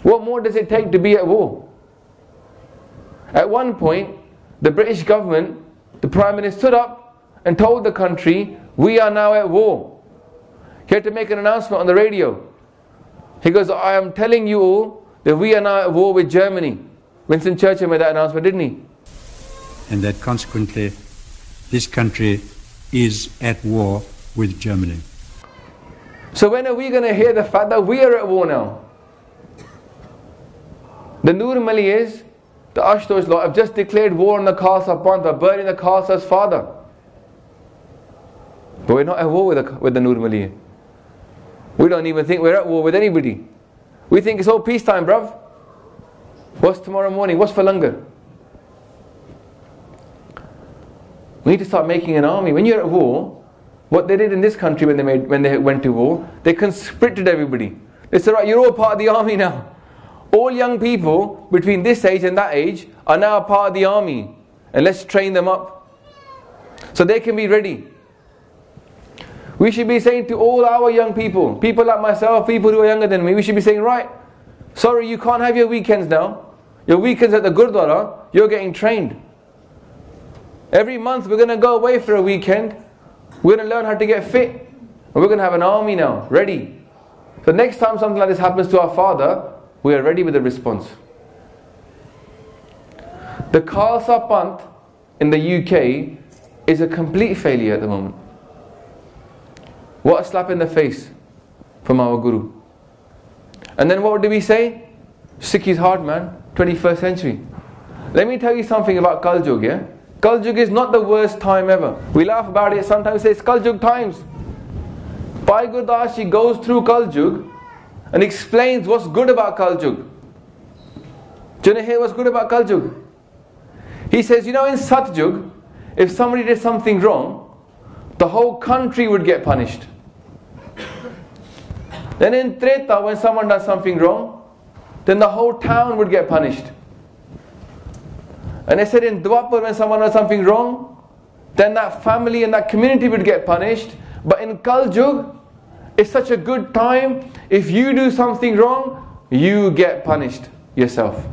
What more does it take to be at war? At one point, the British government, the Prime Minister stood up and told the country, we are now at war. He had to make an announcement on the radio. He goes, I am telling you all that we are now at war with Germany. Winston Churchill made that announcement, didn't he? And that consequently, this country is at war with Germany. So when are we going to hear the fact that we are at war now? The Nur Maliyas, the Ashtosh lot, have just declared war on the Khalsa Panth, are burning the Khalsa's father. But we're not at war with the Nur Maliyas. We don't even think we're at war with anybody. We think it's all peacetime, bruv. What's tomorrow morning? What's for langar? We need to start making an army. When you're at war, what they did in this country when they went to war, they conscripted everybody. They said, right, you're all part of the army now. All young people between this age and that age are now a part of the army. And let's train them up so they can be ready. We should be saying to all our young people, people like myself, people who are younger than me, we should be saying, right, sorry, you can't have your weekends now. Your weekends at the Gurdware, you're getting trained. Every month we're going to go away for a weekend. We're going to learn how to get fit. And we're going to have an army now, ready. So next time something like this happens to our father, we are ready with a response. The Khalsa Panth in the UK is a complete failure at the moment. What a slap in the face from our Guru. And then what do we say? Sikh is hard, man. 21st century. Let me tell you something about Kal Yug, yeah? Kal Yug is not the worst time ever. We laugh about it, sometimes say it's Kal Yug times. Bhai Gurdas Ji goes through Kal Yug and explains what's good about Kal Yug. Do you want to hear what's good about Kal Yug? He says, you know, in Sat Yug, if somebody did something wrong, the whole country would get punished. Then in Treta, when someone does something wrong, then the whole town would get punished. And they said in Dwapar, when someone does something wrong, then that family and that community would get punished. But in Kal Yug, it's such a good time. If you do something wrong, you get punished yourself.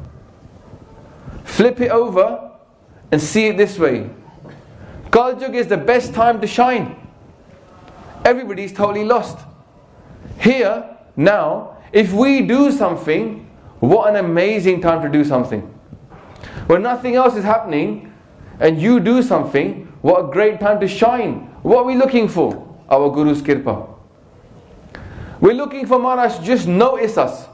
Flip it over and see it this way. Kal Yug is the best time to shine. Everybody's totally lost. Here, now, if we do something, what an amazing time to do something. When nothing else is happening, and you do something, what a great time to shine. What are we looking for? Our Guru's Kirpa. We're looking for Maharaj to just notice us.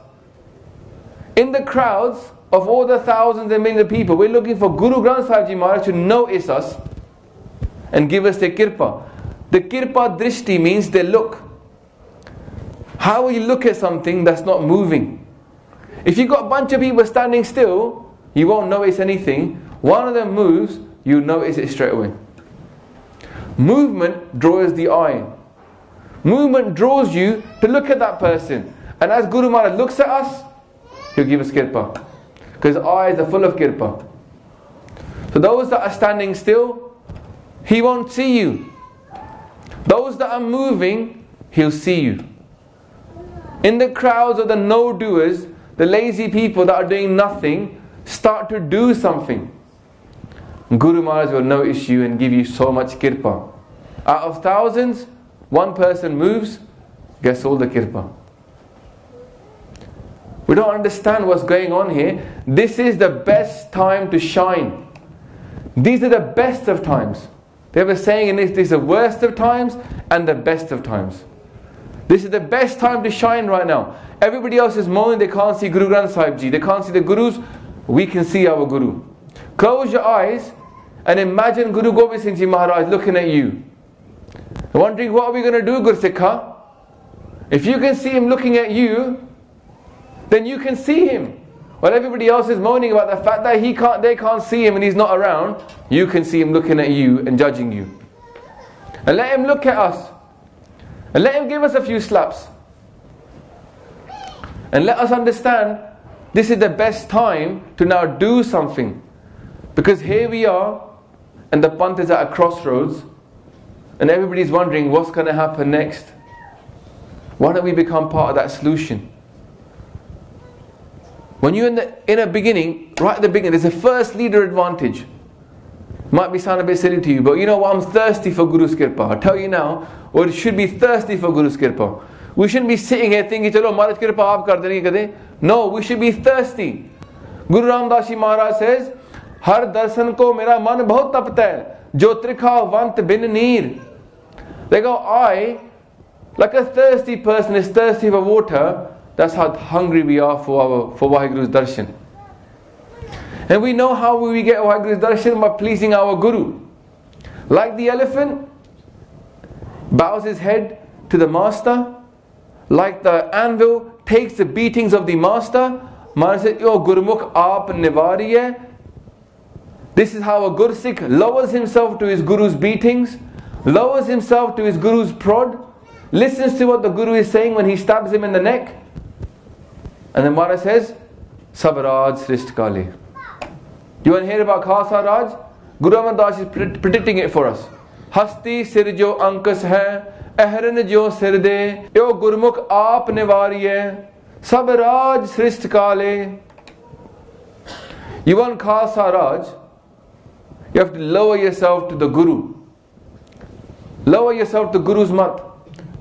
In the crowds of all the thousands and millions of people, we're looking for Guru Granth Sahib Ji Maharaj to notice us and give us the Kirpa. The Kirpa Drishti means they look. How will you look at something that's not moving? If you've got a bunch of people standing still, you won't notice anything. One of them moves, you notice it straight away. Movement draws the eye. Movement draws you to look at that person. And as Guru Maharaj looks at us, he'll give us Kirpa. Because eyes are full of Kirpa. So those that are standing still, he won't see you. Those that are moving, he'll see you. In the crowds of the no-doers, the lazy people that are doing nothing, start to do something. Guru Maharaj will notice you and give you so much Kirpa. Out of thousands, one person moves, gets all the Kirpa. We don't understand what's going on here. This is the best time to shine. These are the best of times. They have a saying in this is the worst of times and the best of times. This is the best time to shine right now. Everybody else is moaning they can't see Guru Granth Sahib Ji. They can't see the Gurus. We can see our Guru. Close your eyes and imagine Guru Gobind Singh Ji Maharaj looking at you. Wondering what are we going to do, Gursikha? If you can see him looking at you, then you can see him. While everybody else is moaning about the fact that they can't see him and he's not around, you can see him looking at you and judging you. And let him look at us. And let him give us a few slaps. And let us understand this is the best time to now do something. Because here we are, and the Panth is at a crossroads, and everybody's wondering what's going to happen next. Why don't we become part of that solution? When you're in a beginning, right at the beginning, there's a first leader advantage. Might sound a bit silly to you, but you know what? I'm thirsty for Guru's Kirpa. I'll tell you now, or it should be thirsty for Guru's Kirpa. We shouldn't be sitting here thinking, Chalo, Maharaj Kirpa aap kar denge kade. No, we should be thirsty. Guru Amar Das Ji Maharaj says, Har darshan ko mera man bahut tapta hai, jo trikha vant bin neer. They go, I, like a thirsty person is thirsty for water, that's how hungry we are for Vaheguru's darshan. And we know how we get Vaheguru's darshan by pleasing our Guru. Like the elephant bows his head to the master, like the anvil takes the beatings of the master. Maharaj said, Yo Gurmukh aap nivari hai. This is how a Gursikh lowers himself to his Guru's beatings, lowers himself to his Guru's prod, listens to what the Guru is saying when he stabs him in the neck. And then Maharaj says, Sabraj Srisht Kale. You want to hear about Khalsa Raj? Guru Amar Das is predicting it for us. Hasti sir jo ankas hai, ahran jo sir de, yo Gurmukh aap nivariye, Sabraj Srisht Kale. You want Khalsa Raj? You have to lower yourself to the Guru. Lower yourself to Guru's mat.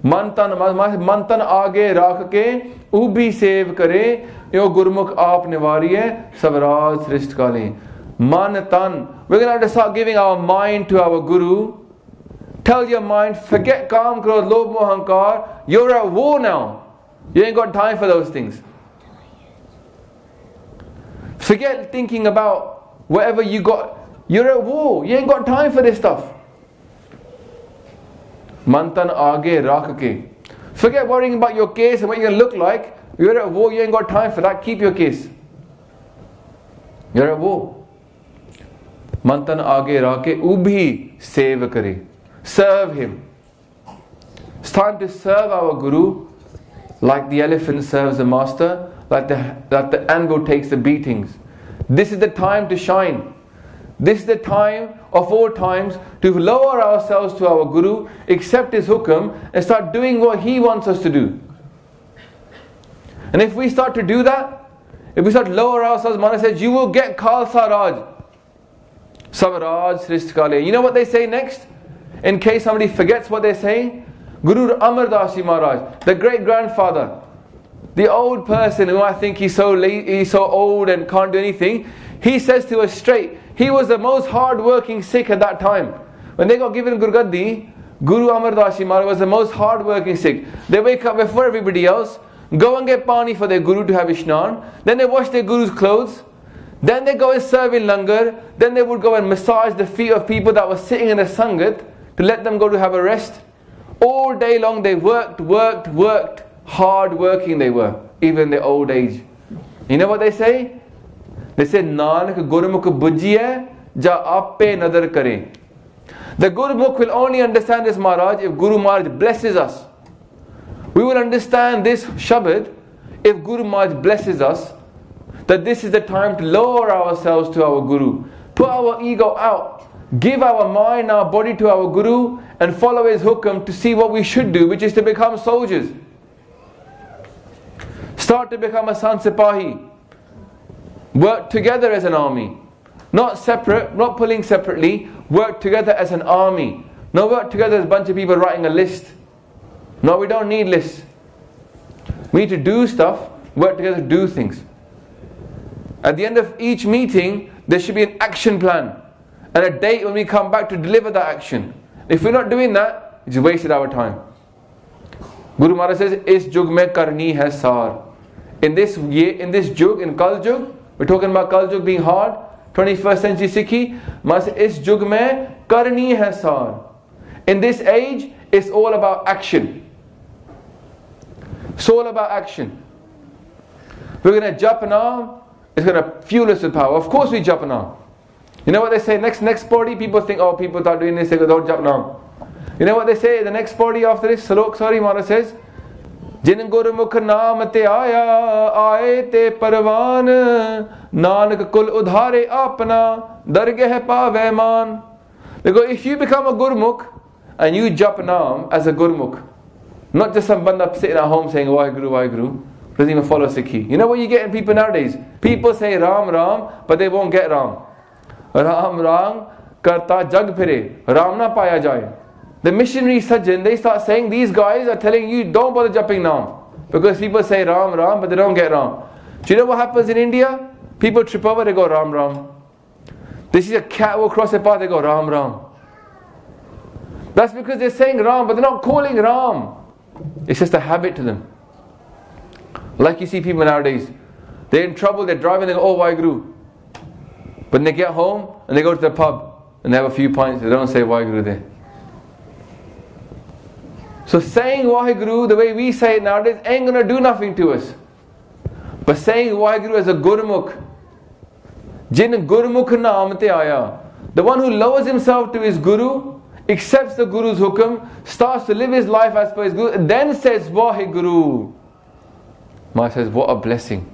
Mantan aage rakh ke ubhi sev kare, yo Gurmukh aap nivariye, Savraj Srisht Kale. Man tan. We're going to have to start giving our mind to our Guru. Tell your mind, forget Kaam, Krodh, Lobh, Moh, Ahankar. You're at war now. You ain't got time for those things. Forget thinking about whatever you got. You're at war. You ain't got time for this stuff. Mantan aage rakh ke. Forget worrying about your case and what you're going to look like. You're at war. You ain't got time for that. Keep your case. You're at war. Mantan aage rakh ke ubhi sev kare. Serve him. It's time to serve our Guru like the elephant serves the master, like the anvil takes the beatings. This is the time to shine. This is the time of all times to lower ourselves to our Guru, accept his hukam and start doing what he wants us to do. And if we start to do that, if we start to lower ourselves, Maharaj says, you will get Khalsa Raj. Savraj Srisht Kale. You know what they say next? In case somebody forgets what they're saying, Guru Amar Das Ji Maharaj, the great grandfather, the old person who I think he's so old and can't do anything, he says to us straight, he was the most hard-working Sikh at that time. When they got given Gurgaddi, Guru Amar Das Ji Maharaj was the most hard-working Sikh. They wake up before everybody else, go and get pani for their Guru to have Ishnan, then they wash their Guru's clothes, then they go and serve in langar, then they would go and massage the feet of people that were sitting in a sangat to let them go to have a rest. All day long they worked hard working they were, even in their old age. You know what they say? They say, Nanak Gurmukh bujhiye ja appe nadar kare. The Gurmukh will only understand this, Maharaj, if Guru Maharaj blesses us. We will understand this Shabad if Guru Maharaj blesses us, that this is the time to lower ourselves to our Guru, put our ego out, give our mind, our body to our Guru, and follow his Hukam to see what we should do, which is to become soldiers. Start to become a Sant Sipahi. Work together as an army. Not separate, not pulling separately, work together as an army. Not work together as a bunch of people writing a list. No, we don't need lists. We need to do stuff, work together to do things. At the end of each meeting, there should be an action plan and a date when we come back to deliver that action. If we're not doing that, it's wasted our time. Guru Maharaj says, "Is jug mein karni hai sar." In this jug, in Kal Jug, we're talking about Kal Jug being hard, 21st century Sikhi. Maharaj says, "Is jug mein karni hai sar." In this age, it's all about action. It's all about action. We're going to Jap Naam. It's going to fuel us with power. Of course we Jap Naam. You know what they say? Next party, people think, oh, people are doing this, they go, don't Jap Naam. You know what they say? The next party after this, Salok, Maharaj says, Jin Gurmukh naam theaa, aaye te parvan, Nanak kul udhare apna, dargah paave man. They go, if you become a Gurmukh, and you Jap Naam as a Gurmukh, not just some banda sitting at home saying Vaheguru, Vaheguru, doesn't even follow Sikhi. You know what you get in people nowadays? People say Ram, Ram, but they won't get Ram. Ram, Ram, karta jag phire, Ram na paya jaye. The missionary Sajjan, they start saying, these guys are telling you, don't bother jumping Naam. Because people say Ram, Ram, but they don't get Ram. Do you know what happens in India? People trip over, they go Ram, Ram. They see a cat walk across the path, they go Ram, Ram. That's because they're saying Ram, but they're not calling Ram. It's just a habit to them. Like you see people nowadays, they're in trouble, they're driving, they go, oh, Vaheguru. But when they get home, and they go to the pub, and they have a few pints, they don't say Vaheguru there. So saying Vaheguru, the way we say it nowadays, ain't going to do nothing to us. But saying Vaheguru as a Gurmukh, Jin Gurmukh naam theaa, the one who lowers himself to his Guru, accepts the Guru's Hukam, starts to live his life as per his Guru, and then says Vaheguru. Maharaj says, what a blessing.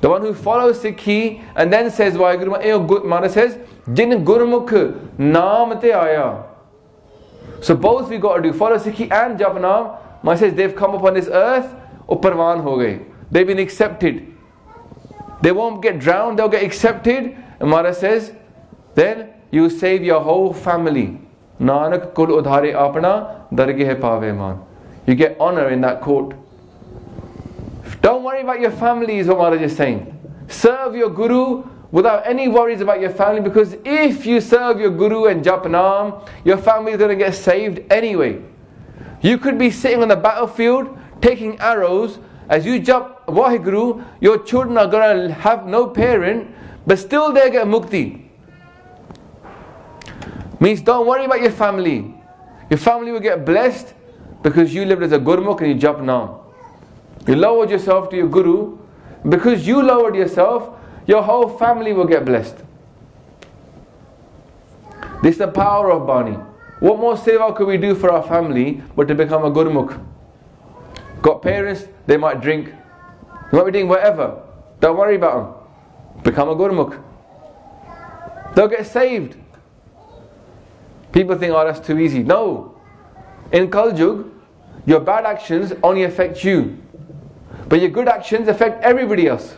The one who follows Sikhi and then says Vaheguru, Maharaj says, Jin Gurmukh naam theaa. So both we got to do, follow Sikhi and Jap Naam. Maharaj says, they've come upon this earth, parvan ho gaye. They've been accepted. They won't get drowned, they'll get accepted. And Maharaj says, then you save your whole family. Nanak kul udhare apna, dargah paave man. You get honor in that court. Don't worry about your family, is what Maharaj is saying. Serve your Guru without any worries about your family, because if you serve your Guru and Jap Naam, your family is going to get saved anyway. You could be sitting on the battlefield taking arrows. As you Jap Vaheguru, your children are going to have no parent, but still they get mukti. Means don't worry about your family. Your family will get blessed because you lived as a Gurmukh and you Jap Naam. You lowered yourself to your Guru. Because you lowered yourself, your whole family will get blessed. This is the power of Bani. What more seva could we do for our family but to become a Gurmukh? Got parents, they might drink. They might be doing whatever. Don't worry about them. Become a Gurmukh. They'll get saved. People think, oh, that's too easy. No. In Kal Jug, your bad actions only affect you. But your good actions affect everybody else.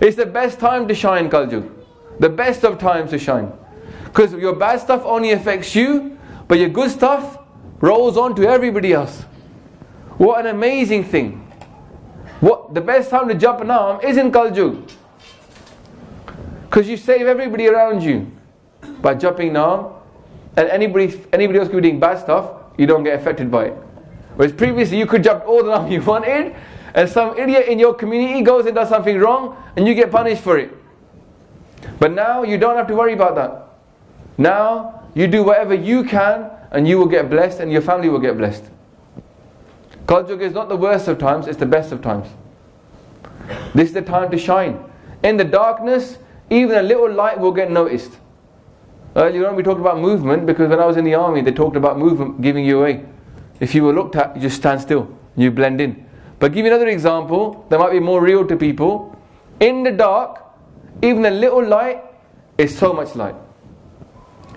It's the best time to shine, Kal Jug. The best of times to shine. Because your bad stuff only affects you, but your good stuff rolls on to everybody else. What an amazing thing. The best time to Jap Naam is in Kal Jug. Because you save everybody around you by Japping Naam, and anybody else could be doing bad stuff, you don't get affected by it. Whereas previously you could Jap all the Naam you wanted, and some idiot in your community goes and does something wrong, and you get punished for it. But now you don't have to worry about that. Now you do whatever you can, and you will get blessed, and your family will get blessed. Kal Yuga is not the worst of times, it's the best of times. This is the time to shine. In the darkness, even a little light will get noticed. Earlier on we talked about movement, because when I was in the army they talked about movement giving you away. If you were looked at, you just stand still, you blend in. But give you another example that might be more real to people. In the dark, even a little light is so much light.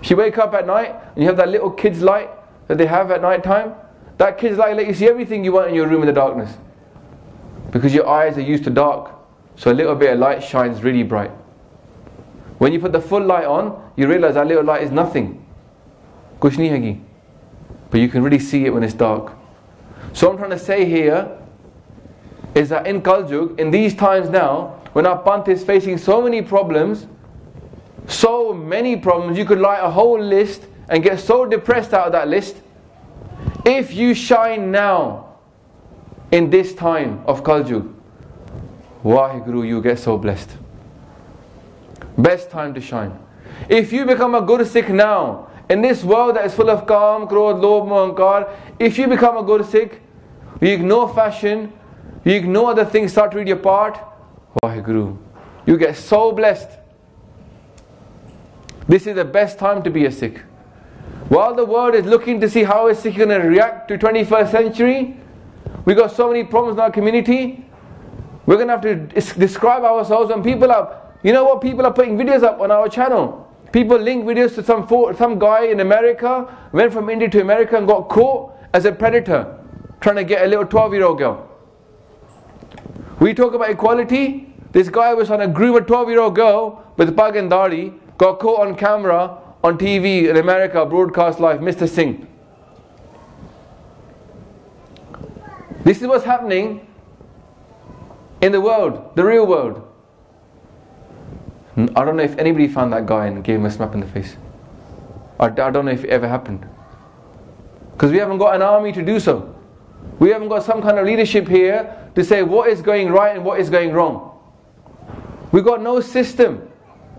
If you wake up at night and you have that little kid's light that they have at night time, that kid's light let you see everything you want in your room in the darkness. Because your eyes are used to dark. So a little bit of light shines really bright. When you put the full light on, you realize that little light is nothing. Kuch nahi hegi. But you can really see it when it's dark. So what I'm trying to say here is that in Kal Yuga, in these times now, when our Panth is facing so many problems, you could write a whole list and get so depressed out of that list. If you shine now, in this time of Kal Yuga, Vaheguru, you get so blessed. Best time to shine. If you become a good Sikh now, in this world that is full of Kaam, Krodh, Lobh, Moh, Ahankar, if you become a good Sikh, you ignore fashion, you ignore other things, start to read your part, Vaheguru, you get so blessed. This is the best time to be a Sikh. While the world is looking to see how is Sikh going to react to 21st century, we got so many problems in our community, we're going to have to describe ourselves. And people are, you know what, people are putting videos up on our channel. People link videos to some guy in America, went from India to America and got caught as a predator, trying to get a little 12-year-old girl. We talk about equality. This guy was trying to groom a 12-year-old girl with pag and dadi, got caught on camera, on TV in America, broadcast live, Mr. Singh. This is what's happening in the world, the real world. I don't know if anybody found that guy and gave him a slap in the face. I don't know if it ever happened. Because we haven't got an army to do so. We haven't got some kind of leadership here to say what is going right and what is going wrong. We've got no system.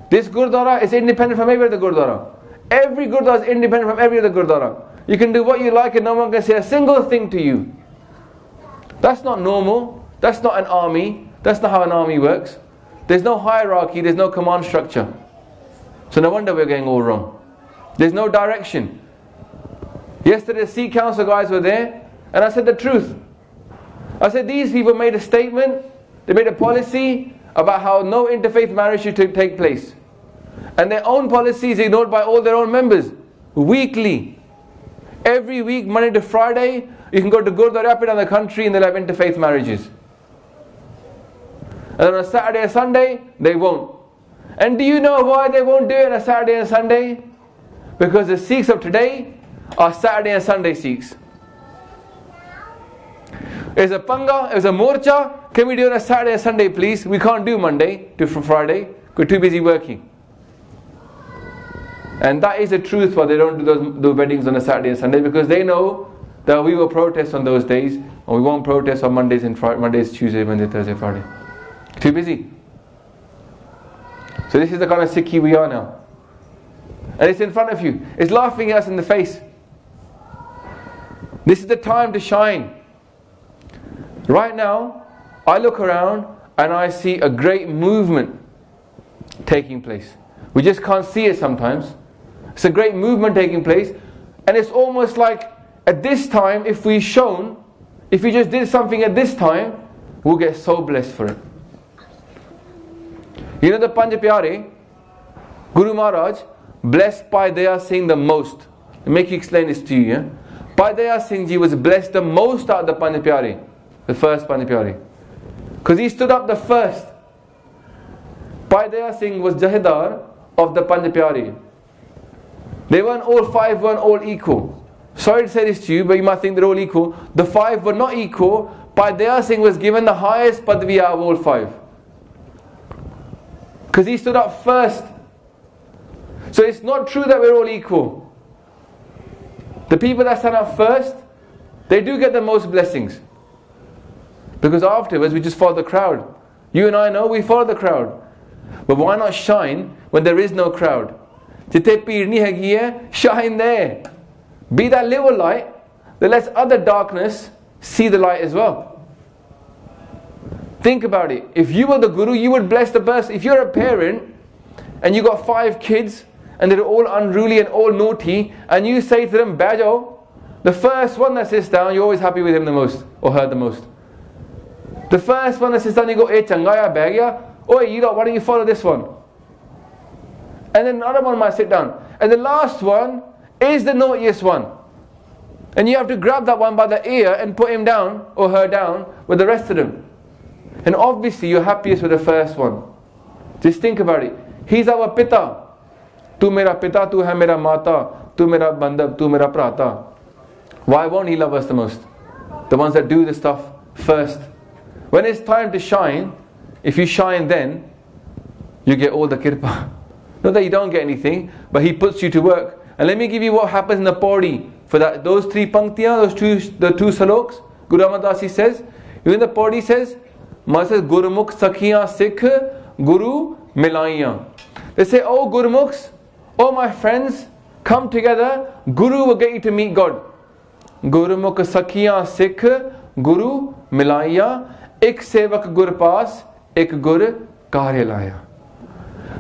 This Gurdwara is independent from every other Gurdwara. Every Gurdwara is independent from every other Gurdwara. You can do what you like and no one can say a single thing to you. That's not normal. That's not an army. That's not how an army works. There's no hierarchy, there's no command structure. So no wonder we're going all wrong. There's no direction. Yesterday the Sikh council guys were there and I said the truth. I said these people made a statement, they made a policy about how no interfaith marriage should take place. And their own policy is ignored by all their own members. Weekly. Every week, Monday to Friday, you can go to Gurdware up and down the country and they'll have interfaith marriages. And on a Saturday and Sunday, they won't. And do you know why they won't do it on a Saturday and Sunday? Because the Sikhs of today are Saturday and Sunday Sikhs. There's a Panga, there's a Morcha. Can we do it on a Saturday and Sunday please? We can't do Monday to Friday. We're too busy working. And that is the truth why they don't do those weddings on a Saturday and Sunday, because they know that we will protest on those days and we won't protest on Mondays and Mondays, Tuesday, Wednesday, Thursday, Friday. Too busy. So this is the kind of Sikhi we are now. And it's in front of you. It's laughing at us in the face. This is the time to shine. Right now, I look around and I see a great movement taking place. We just can't see it sometimes. It's a great movement taking place. And it's almost like at this time, if we just did something at this time, we'll get so blessed for it. You know the Panj Pyare, Guru Maharaj blessed Bhai Jagraj Singh the most. I'll make you explain this to you. Yeah? Bhai Jagraj Singh Ji was blessed the most out of the Panj Pyare, the first Panj Pyare. Because he stood up the first. Bhai Jagraj Singh was Jahedar of the Panj Pyare. They weren't all equal. Sorry to say this to you, but you might think they're all equal. The 5 were not equal. Bhai Jagraj Singh was given the highest Padvi out of all 5. Because he stood up first. So it's not true that we're all equal. The people that stand up first, they do get the most blessings. Because afterwards we just follow the crowd. You and I know we follow the crowd. But why not shine when there is no crowd? Shine there. Be that little light that lets other darkness see the light as well. Think about it. If you were the Guru, you would bless the person. If you're a parent and you got 5 kids and they're all unruly and all naughty, and you say to them, Bajo, the first one that sits down, you're always happy with him the most, or her the most. The first one that sits down, you go, changaya bagya, oi, you know, why don't you follow this one? And then another one might sit down. And the last one is the naughtiest one. And you have to grab that one by the ear and put him down, or her down, with the rest of them. And obviously you're happiest with the first one. Just think about it. He's our Pita. Tu mera Pita, tu hai mera Mata, tu mera Bandab, tu mera Prata. Why won't he love us the most? The ones that do the stuff first. When it's time to shine, if you shine then, you get all the Kirpa. Not that you don't get anything, but he puts you to work. And let me give you what happens in the Paudi. For that, those 3 panktiyan, the two saloks, Guru Amar Das Ji says, even the Paudi says, says Gurumukh Sakhiyan Sikh Guru Milaiyan. They say, oh Gurumukhs, oh my friends, come together, Guru will get you to meet God. Gurumukh Sakhiyan Sikh Guru Milaiyan, ek sevak gur paas, ek gur karya laya.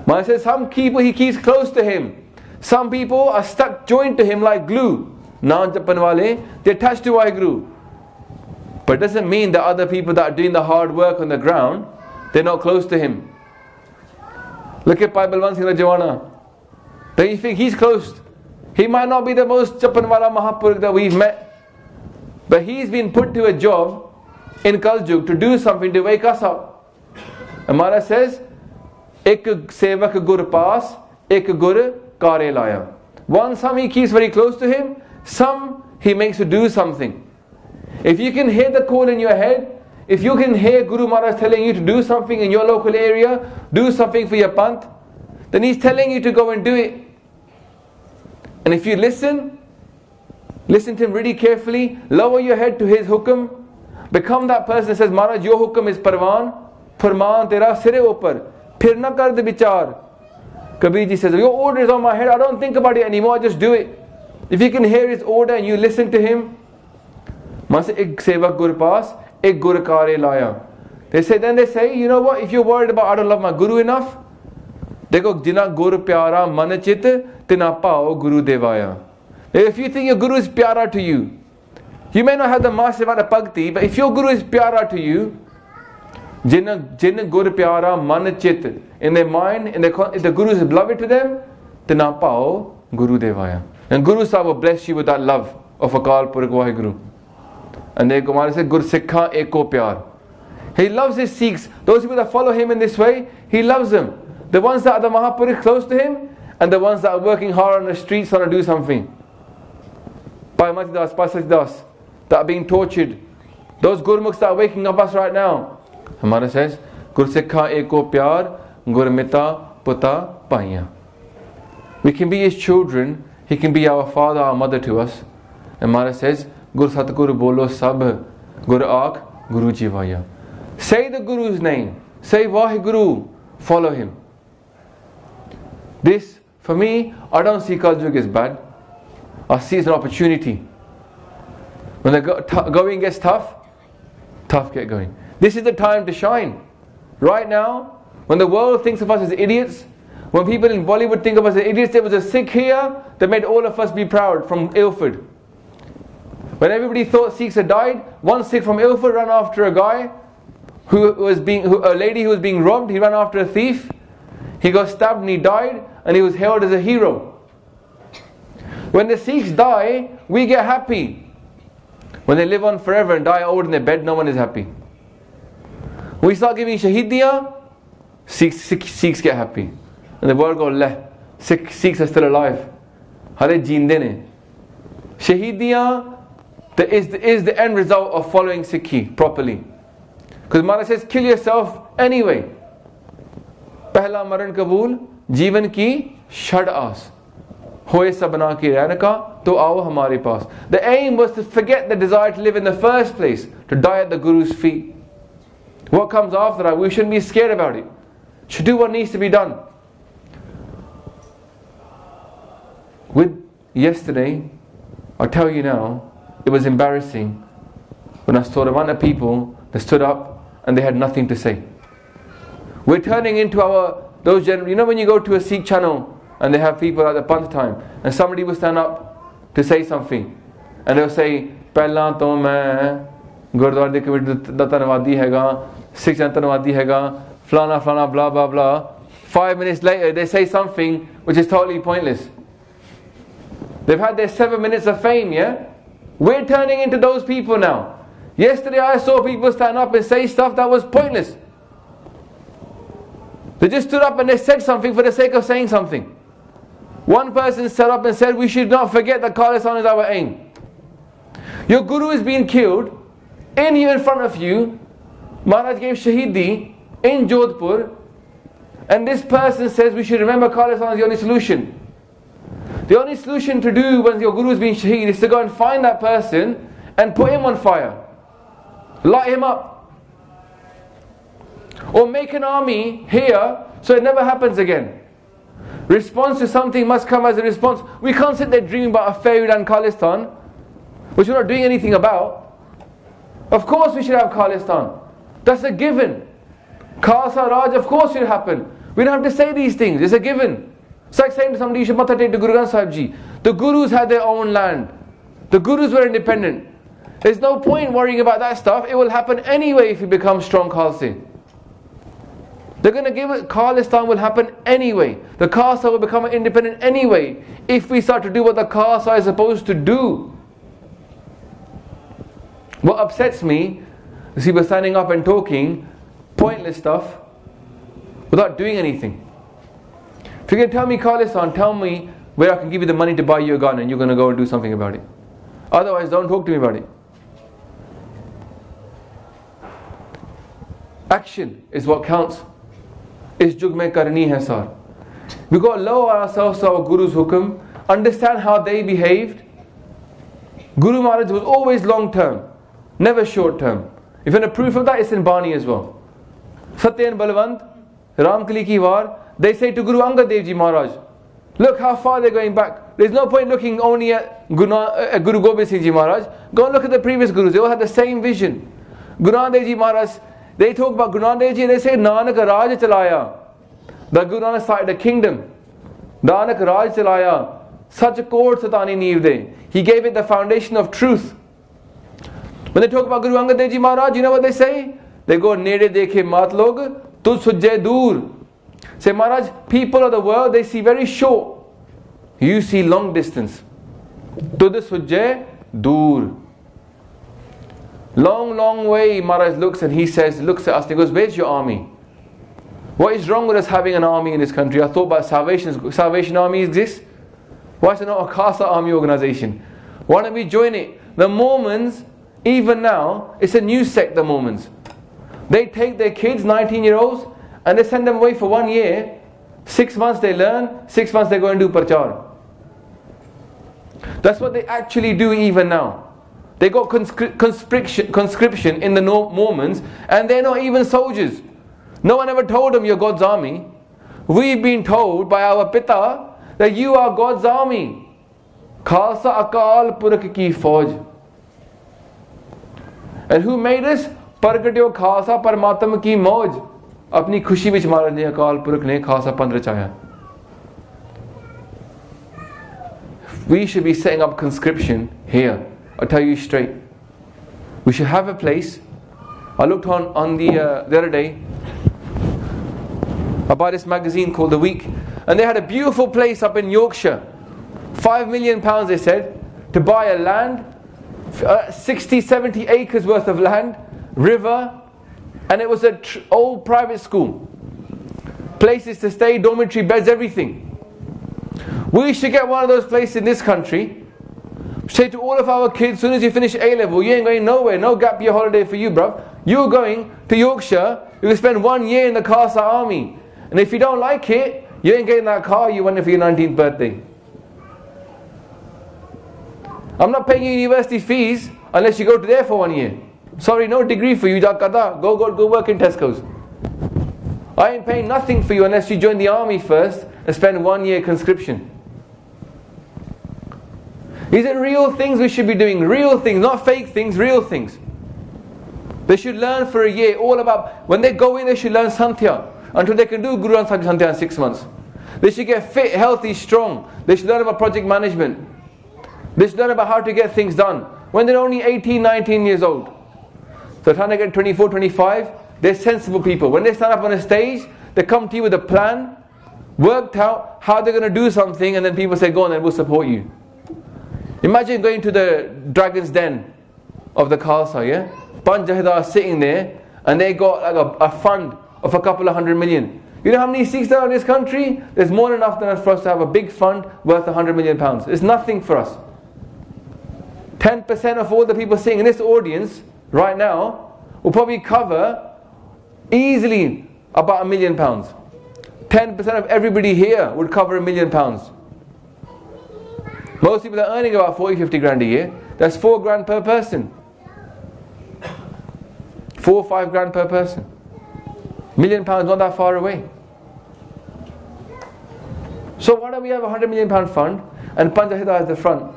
Man says some people he keeps close to him. Some people are stuck joined to him like glue. Naan japan wale, they're attached to Vaheguru. But it doesn't mean that other people that are doing the hard work on the ground, they're not close to him. Look at Bhai Balwant Singh Rajawana. Don't you think he's close? He might not be the most Chapanwala Mahapurukh that we've met, but he's been put to a job in Kaljug to do something to wake us up. And Maharaj says, Ek sevak gur paas, ek gur kare laya. One, some he keeps very close to him, some he makes to do something. If you can hear the call in your head, if you can hear Guru Maharaj telling you to do something in your local area, do something for your Panth, then he's telling you to go and do it. And if you listen to him really carefully, lower your head to his Hukam, become that person that says, Maharaj, your Hukam is Parvan, Farman tera sire upar, phir na kar de vichar. Kabir Ji says, your order is on my head, I don't think about it anymore, I just do it. If you can hear his order and you listen to him, ek sevak gur paas, ek gur kare laya. Then they say, you know what, if you're worried about I don't love my Guru enough, they go, jina gur pyara man chit, tina pao Guru devaya. If you think your Guru is pyara to you, you may not have the master of the Bhakti, but if your Guru is pyara to you, jina gur pyara man chit, in their mind, if the Guru is beloved to them, tina pao Guru devaya. And Guru Sahib will bless you with that love of Akaal Purakh Vaheguru. And they go on and say, Gur Sikha Eko Pyar. He loves his Sikhs. Those people that follow him in this way, he loves them. The ones that are the Mahapurukh close to him, and the ones that are working hard on the streets trying to do something. Bhai Matidas, Bhai Sachidas, that are being tortured. Those Gurmukhs that are waking up us right now. Hamara says, Gur Sikha Eko Pyar, Gur Mita Puta Paiya. We can be his children. He can be our father, our mother to us. And Maharaj says, Gur Satguru Bolo Sab, Gur Ak, Guru Jivaya. Say the Guru's name. Say Vaheguru. Follow him. This, for me, I don't see Kaljug as bad. I see it's an opportunity. When the going gets tough get going. This is the time to shine. Right now, when the world thinks of us as idiots, when people in Bollywood think of us as idiots, there was a Sikh here that made all of us be proud from Ilford. When everybody thought Sikhs had died, one Sikh from Ilford ran after a guy a lady who was being robbed. He ran after a thief. He got stabbed and he died, and he was hailed as a hero. When the Sikhs die, we get happy. When they live on forever and die old in their bed, no one is happy. When we start giving Shaheediya, Sikhs get happy. And the world goes, leh, Sikhs are still alive. Hare jeende ne. Shaheediya is the end result of following Sikhi properly. Because Maharaj says, kill yourself anyway. Pehla maran kabool, jeevan ki shad aas. Hoye sabna ki rehne ka, to aao hamare paas. The aim was to forget the desire to live in the first place, to die at the Guru's feet. What comes after that, we shouldn't be scared about it. Should do what needs to be done. With yesterday, I'll tell you now, it was embarrassing. When I saw the amount of people that stood up and they had nothing to say. We're turning into you know when you go to a Sikh channel and they have people at the Panth time and somebody will stand up to say something and they'll say, "Pehla to main Gurdware di committee da dhanwadi hega, Sikh jan dhanwadi hega, flana flana blah blah blah." 5 minutes later they say something which is totally pointless. They've had their 7 minutes of fame, yeah? We're turning into those people now. Yesterday I saw people stand up and say stuff that was pointless. They just stood up and they said something for the sake of saying something. One person stood up and said, "We should not forget that Khalsa is our aim." Your Guru is being killed in front of you. Maharaj gave Shaheedi in Jodhpur, and this person says we should remember Khalsa is the only solution. The only solution to do when your Guru is being Shaheed is to go and find that person and put him on fire. Light him up. Or make an army here so it never happens again. Response to something must come as a response. We can't sit there dreaming about a fairy land Khalistan, which we're not doing anything about. Of course we should have Khalistan. That's a given. Khalsa Raj of course should happen. We don't have to say these things. It's a given. It's like saying to somebody, "You should not take to Guru Granth Sahib Ji." The Gurus had their own land. The Gurus were independent. There's no point worrying about that stuff. It will happen anyway if you become strong Khalsa. They're going to give it, Khalistan will happen anyway. The Khalsa will become independent anyway if we start to do what the Khalsa is supposed to do. What upsets me is people standing up and talking pointless stuff without doing anything. If you can tell me Khalistan, tell me where I can give you the money to buy you a gun and you're going to go and do something about it. Otherwise, don't talk to me about it. Action is what counts. Is jug mein karni hai sir. We got to lower ourselves to our Guru's Hukam, understand how they behaved. Guru Maharaj was always long term, never short term. If you want a proof of that, it's in Bani as well. Satya and Balwant, Ramkali ki war, they say to Guru Angad Dev Ji Maharaj, look how far they're going back. There's no point looking only at Guru Gobind Singh Ji Maharaj. Go and look at the previous Gurus. They all had the same vision. Guru Nanak Dev Ji Maharaj, they talk about Guru Nanak Dev Ji and they say Nanak Raj Chalaya. The Guru Nanak started a kingdom. Nanak Raj Chalaya. Such a cord Satani Neev De. He gave it the foundation of truth. When they talk about Guru Angad Dev Ji Maharaj, you know what they say? They go, Nede dekhe mat log, tud sujje dur. Say, Maharaj, people of the world, they see very short. You see long distance. Tud sujje dur. Long, long way. Maharaj looks and he says, looks at us and he goes, where's your army? What is wrong with us having an army in this country? I thought about Salvation Army exists. Why is it not a Khalsa army organization? Why don't we join it? The Mormons, even now, it's a new sect, the Mormons. They take their kids, 19-year-olds, and they send them away for 1 year. 6 months they learn, 6 months they go and do prachar. That's what they actually do even now. They got conscription in the Mormons, and they're not even soldiers. No one ever told them you're God's army. We've been told by our Pita that you are God's army. Khalsa Akaal Purakh ki Fauj. And who made us? Pargatyo Khalsa Parmatam ki Mauj. Apni khushi vich Maharaj ne Akaal Purakh ne Khalsa Panth rachaya. We should be setting up conscription here. I'll tell you straight. We should have a place. I looked on the other day. I bought this magazine called The Week, and they had a beautiful place up in Yorkshire. £5 million they said to buy a land, 60, 70 acres worth of land, river, and it was an old private school. Places to stay, dormitory beds, everything. We should get one of those places in this country. Say to all of our kids, as soon as you finish A-level, you ain't going nowhere, no gap year holiday for you, bruv. You're going to Yorkshire, you can spend 1 year in the Khalsa army. And if you don't like it, you ain't getting that car you wanted for your 19th birthday. I'm not paying you university fees unless you go to there for 1 year. Sorry, no degree for you, go work in Tesco's. I ain't paying nothing for you unless you join the army first and spend 1 year conscription. These are real things we should be doing. Real things, not fake things, real things. They should learn for a year all about, when they go in they should learn Santhya until they can do Guru Granth Sahib Santhya in 6 months. They should get fit, healthy, strong. They should learn about project management. They should learn about how to get things done when they're only 18, 19 years old. So trying to get 24, 25, they're sensible people. When they stand up on a stage, they come to you with a plan, worked out how they're going to do something, and then people say, go on, then we'll support you. Imagine going to the Dragons Den of the Khalsa, yeah? Panjahidar sitting there, and they got like a fund of a couple of 100 million. You know how many Sikhs there are in this country? There's more than enough for us to have a big fund worth 100 million pounds. It's nothing for us. 10% of all the people sitting in this audience right now will probably cover easily about £1 million. 10% of everybody here would cover £1 million. Most people are earning about 40, 50 grand a year. That's 4 grand per person. 4 or 5 grand per person. £1 million not that far away. So why don't we have a £100 million fund and Panjahida at the front?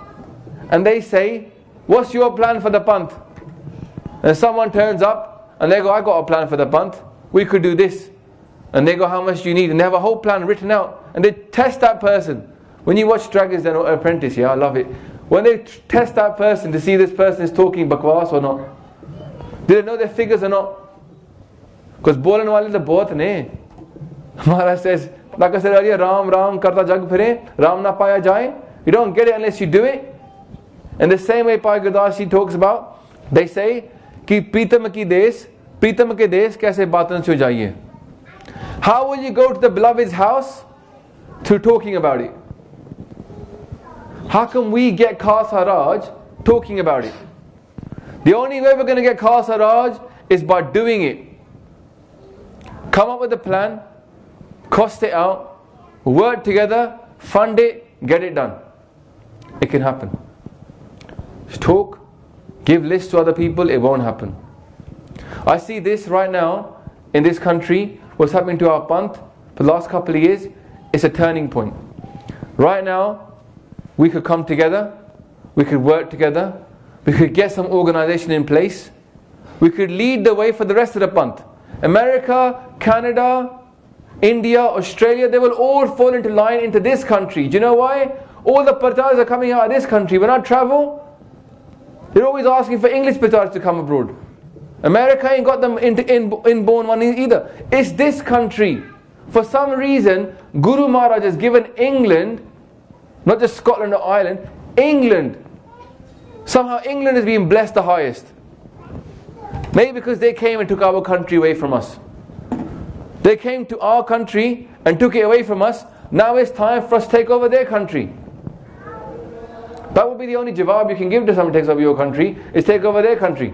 And they say, what's your plan for the Panth? And someone turns up and they go, I got a plan for the Panth. We could do this. And they go, how much do you need? And they have a whole plan written out. And they test that person. When you watch Dragons Den or Apprentice, yeah, I love it. When they test that person to see this person is talking bakwas or not. Do they know their figures or not? Because bolan wale the bahut ne. Maharaj says, like I said earlier, Ram Ram karta jag phire, Ram na paya jaye. You don't get it unless you do it. And the same way Bhai Jagraj Singh talks about, they say, ki Pritam ke des kaise batan se ho jaiye. How will you go to the beloved's house? Through talking about it. How can we get Khalsa Raj talking about it? The only way we're going to get Khalsa Raj is by doing it. Come up with a plan, cost it out, work together, fund it, get it done. It can happen. Just talk, give lists to other people, it won't happen. I see this right now in this country, what's happening to our Panth for the last couple of years. It's a turning point. Right now, we could come together, we could work together, we could get some organization in place, we could lead the way for the rest of the Panth. America, Canada, India, Australia, they will all fall into line into this country. Do you know why? All the Patars are coming out of this country. When I travel, they're always asking for English Patars to come abroad. America ain't got them inborn one either. It's this country. For some reason, Guru Maharaj has given England, not just Scotland or Ireland, England. Somehow England is being blessed the highest. Maybe because they came and took our country away from us. They came to our country and took it away from us. Now it's time for us to take over their country. That would be the only jawab you can give to someone who takes over your country, is take over their country.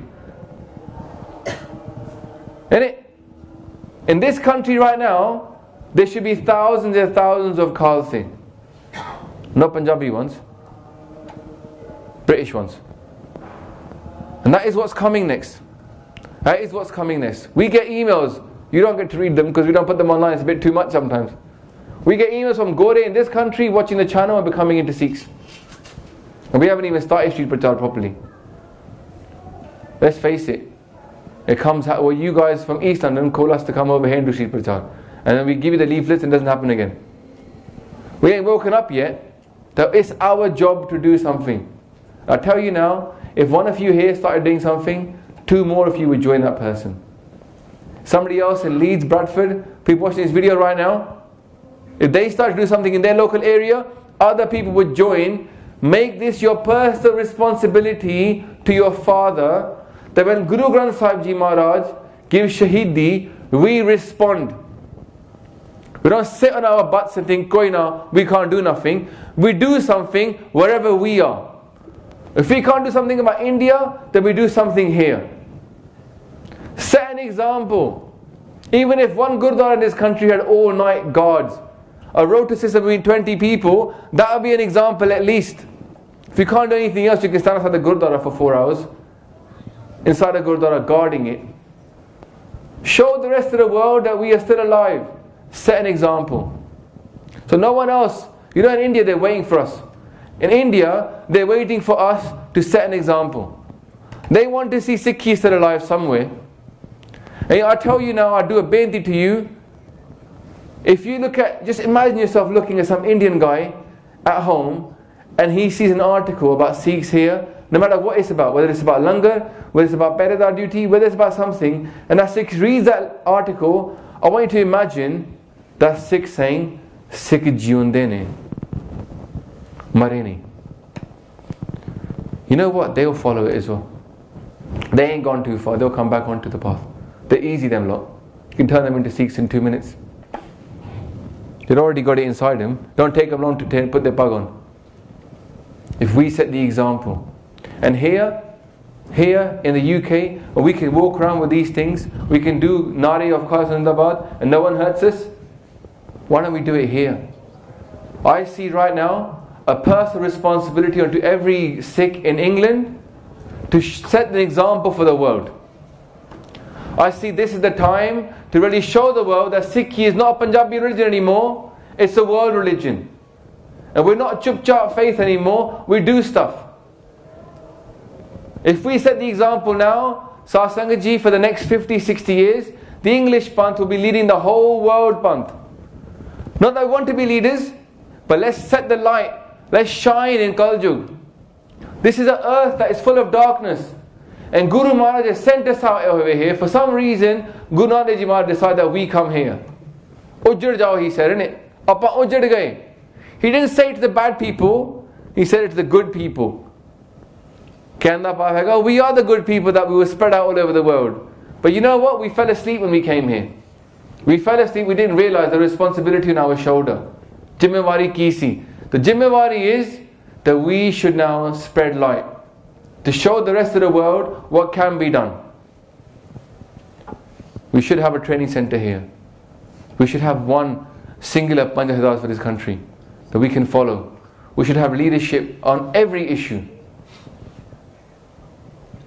In this country right now, there should be thousands and thousands of Khalsa. Not Punjabi ones, British ones. And that is what's coming next. That is what's coming next. We get emails. You don't get to read them because we don't put them online. It's a bit too much sometimes. We get emails from Gore in this country watching the channel and becoming into Sikhs. And we haven't even started Street Prachar properly. Let's face it. It comes out, well, you guys from East London call us to come over here and do Street Prachar. And then we give you the leaflets and it doesn't happen again. We ain't woken up yet. That it's our job to do something. I tell you now, if one of you here started doing something, 2 more of you would join that person. Somebody else in Leeds, Bradford, people watching this video right now, if they start to do something in their local area, other people would join. Make this your personal responsibility to your father, that when Guru Granth Sahib Ji Maharaj gives Shaheedi, we respond. We don't sit on our butts and think, koi na, we can't do nothing. We do something wherever we are. If we can't do something about India, then we do something here. Set an example. Even if one Gurdware in this country had all night guards, a rota system between 20 people, that would be an example at least. If you can't do anything else, you can stand outside the Gurdwara for 4 hours. Inside the Gurdwara, guarding it. Show the rest of the world that we are still alive. Set an example. So no one else, you know, in India they're waiting for us. In India, they're waiting for us to set an example. They want to see Sikhi still alive somewhere. And I tell you now, I do a benti to you. If you look at, just imagine yourself looking at some Indian guy at home and he sees an article about Sikhs here, no matter what it's about, whether it's about langar, whether it's about Peredar duty, whether it's about something, and that Sikh reads that article, I want you to imagine that Sikh saying, Sikh jiunde ne, mare nahi. You know what? They'll follow it as well. They ain't gone too far, they'll come back onto the path. They're easy, them lot. You can turn them into Sikhs in 2 minutes. They've already got it inside them. Don't take them long to put their pug on. If we set the example. And here in the UK, we can walk around with these things. We can do Nari of Khalsa and no one hurts us. Why don't we do it here? I see right now a personal responsibility onto every Sikh in England to set an example for the world. I see this is the time to really show the world that Sikhi is not a Punjabi religion anymore, it's a world religion. And we're not chup-chap faith anymore, we do stuff. If we set the example now, Sasangaji, for the next 50, 60 years, the English Panth will be leading the whole world Panth. Not that we want to be leaders, but let's set the light, let's shine in Kaljug. This is an earth that is full of darkness. And Guru Maharaj has sent us out over here. For some reason, Guru Nanak Ji Maharaj decided that we come here. Ujjad jao, he said, innit? Appa ujjad gaye. He didn't say it to the bad people, he said it to the good people. We are the good people that we were spread out all over the world. But you know what? We fell asleep when we came here. We fell asleep, we didn't realize the responsibility on our shoulder. Jimmewari kisi. The jimmewari is that we should now spread light. To show the rest of the world what can be done. We should have a training center here. We should have one singular Panjahazars for this country that we can follow. We should have leadership on every issue.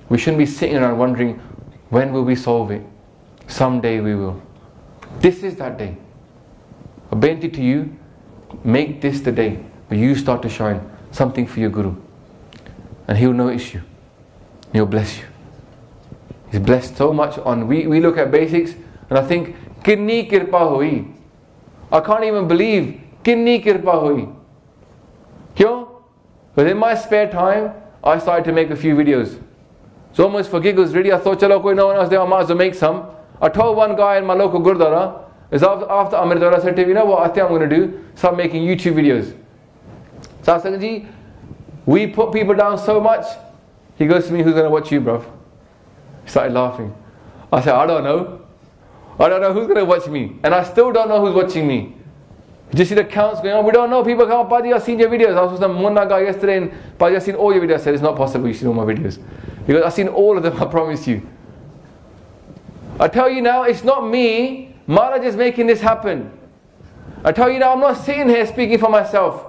We shouldn't be sitting around wondering, when will we solve it? Someday we will. This is that day. A benti to you, make this the day where you start to shine something for your Guru. And He will notice you. He'll bless you. He's blessed so much on, we look at basics and I think, Kinni Kirpa hui. I can't even believe, Kinni Kirpa hui. Kyo? Because in my spare time, I started to make a few videos. So almost for giggles really, I thought, chalo koi no one else there, I might as well make some. I told one guy in my local Gurdware, is after Amritdwara, I said to him, you know what I think I'm going to do? Start making YouTube videos. Sasangaji, we put people down so much. He goes to me, who's going to watch you, bruv? He started laughing. I said, I don't know. I don't know who's going to watch me. And I still don't know who's watching me. You just see the counts going on. We don't know. People come, Padi, I've seen your videos. I was with some Munna guy yesterday and Padi, I've seen all your videos. I said, it's not possible you've seen all my videos. He goes, I've seen all of them, I promise you. I tell you now, it's not me. Maharaj is making this happen. I tell you now, I'm not sitting here speaking for myself.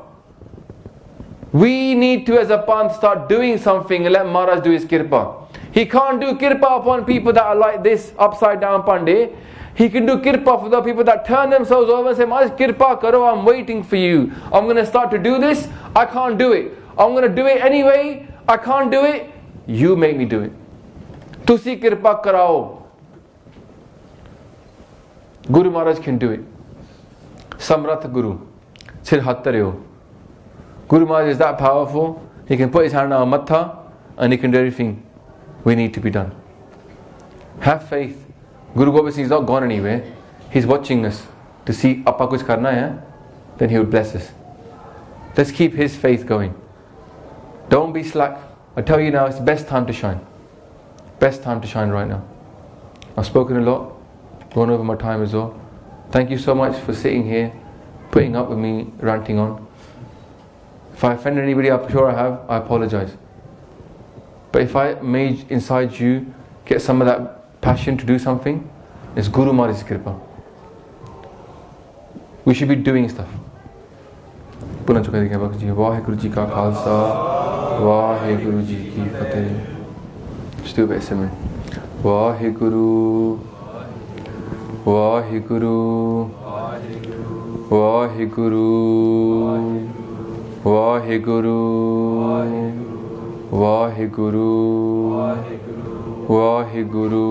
We need to, as a Panth, start doing something and let Maharaj do his Kirpa. He can't do Kirpa upon people that are like this, upside down Pandey. He can do Kirpa for the people that turn themselves over and say, Maharaj, Kirpa karo, I'm waiting for you. I'm going to start to do this. I can't do it. I'm going to do it anyway. I can't do it. You make me do it. Tusi Kirpa karao. Guru Maharaj can do it. Samrat Guru. Sir Hattaryo. Guru Maharaj is that powerful. He can put his hand on our matha and he can do everything we need to be done. Have faith. Guru Gobind Singh is not gone anywhere. He's watching us to see appa kuch karna hai, then he will bless us. Let's keep his faith going. Don't be slack. I tell you now, it's the best time to shine. Best time to shine right now. I've spoken a lot, gone over my time as well. Thank you so much for sitting here, putting up with me ranting on. If I offended anybody, I'm sure I have, I apologize. But if I made inside you get some of that passion to do something, it's Guru Maharaj's Kirpa. We should be doing stuff. Vaheguru Ji Ka Khalsa, Vaheguru Ji Ki Fateh. Just do a bit of Simran. Vaheguru, Vaheguru, Vaheguru, Vaheguru, Vaheguru, Vaheguru,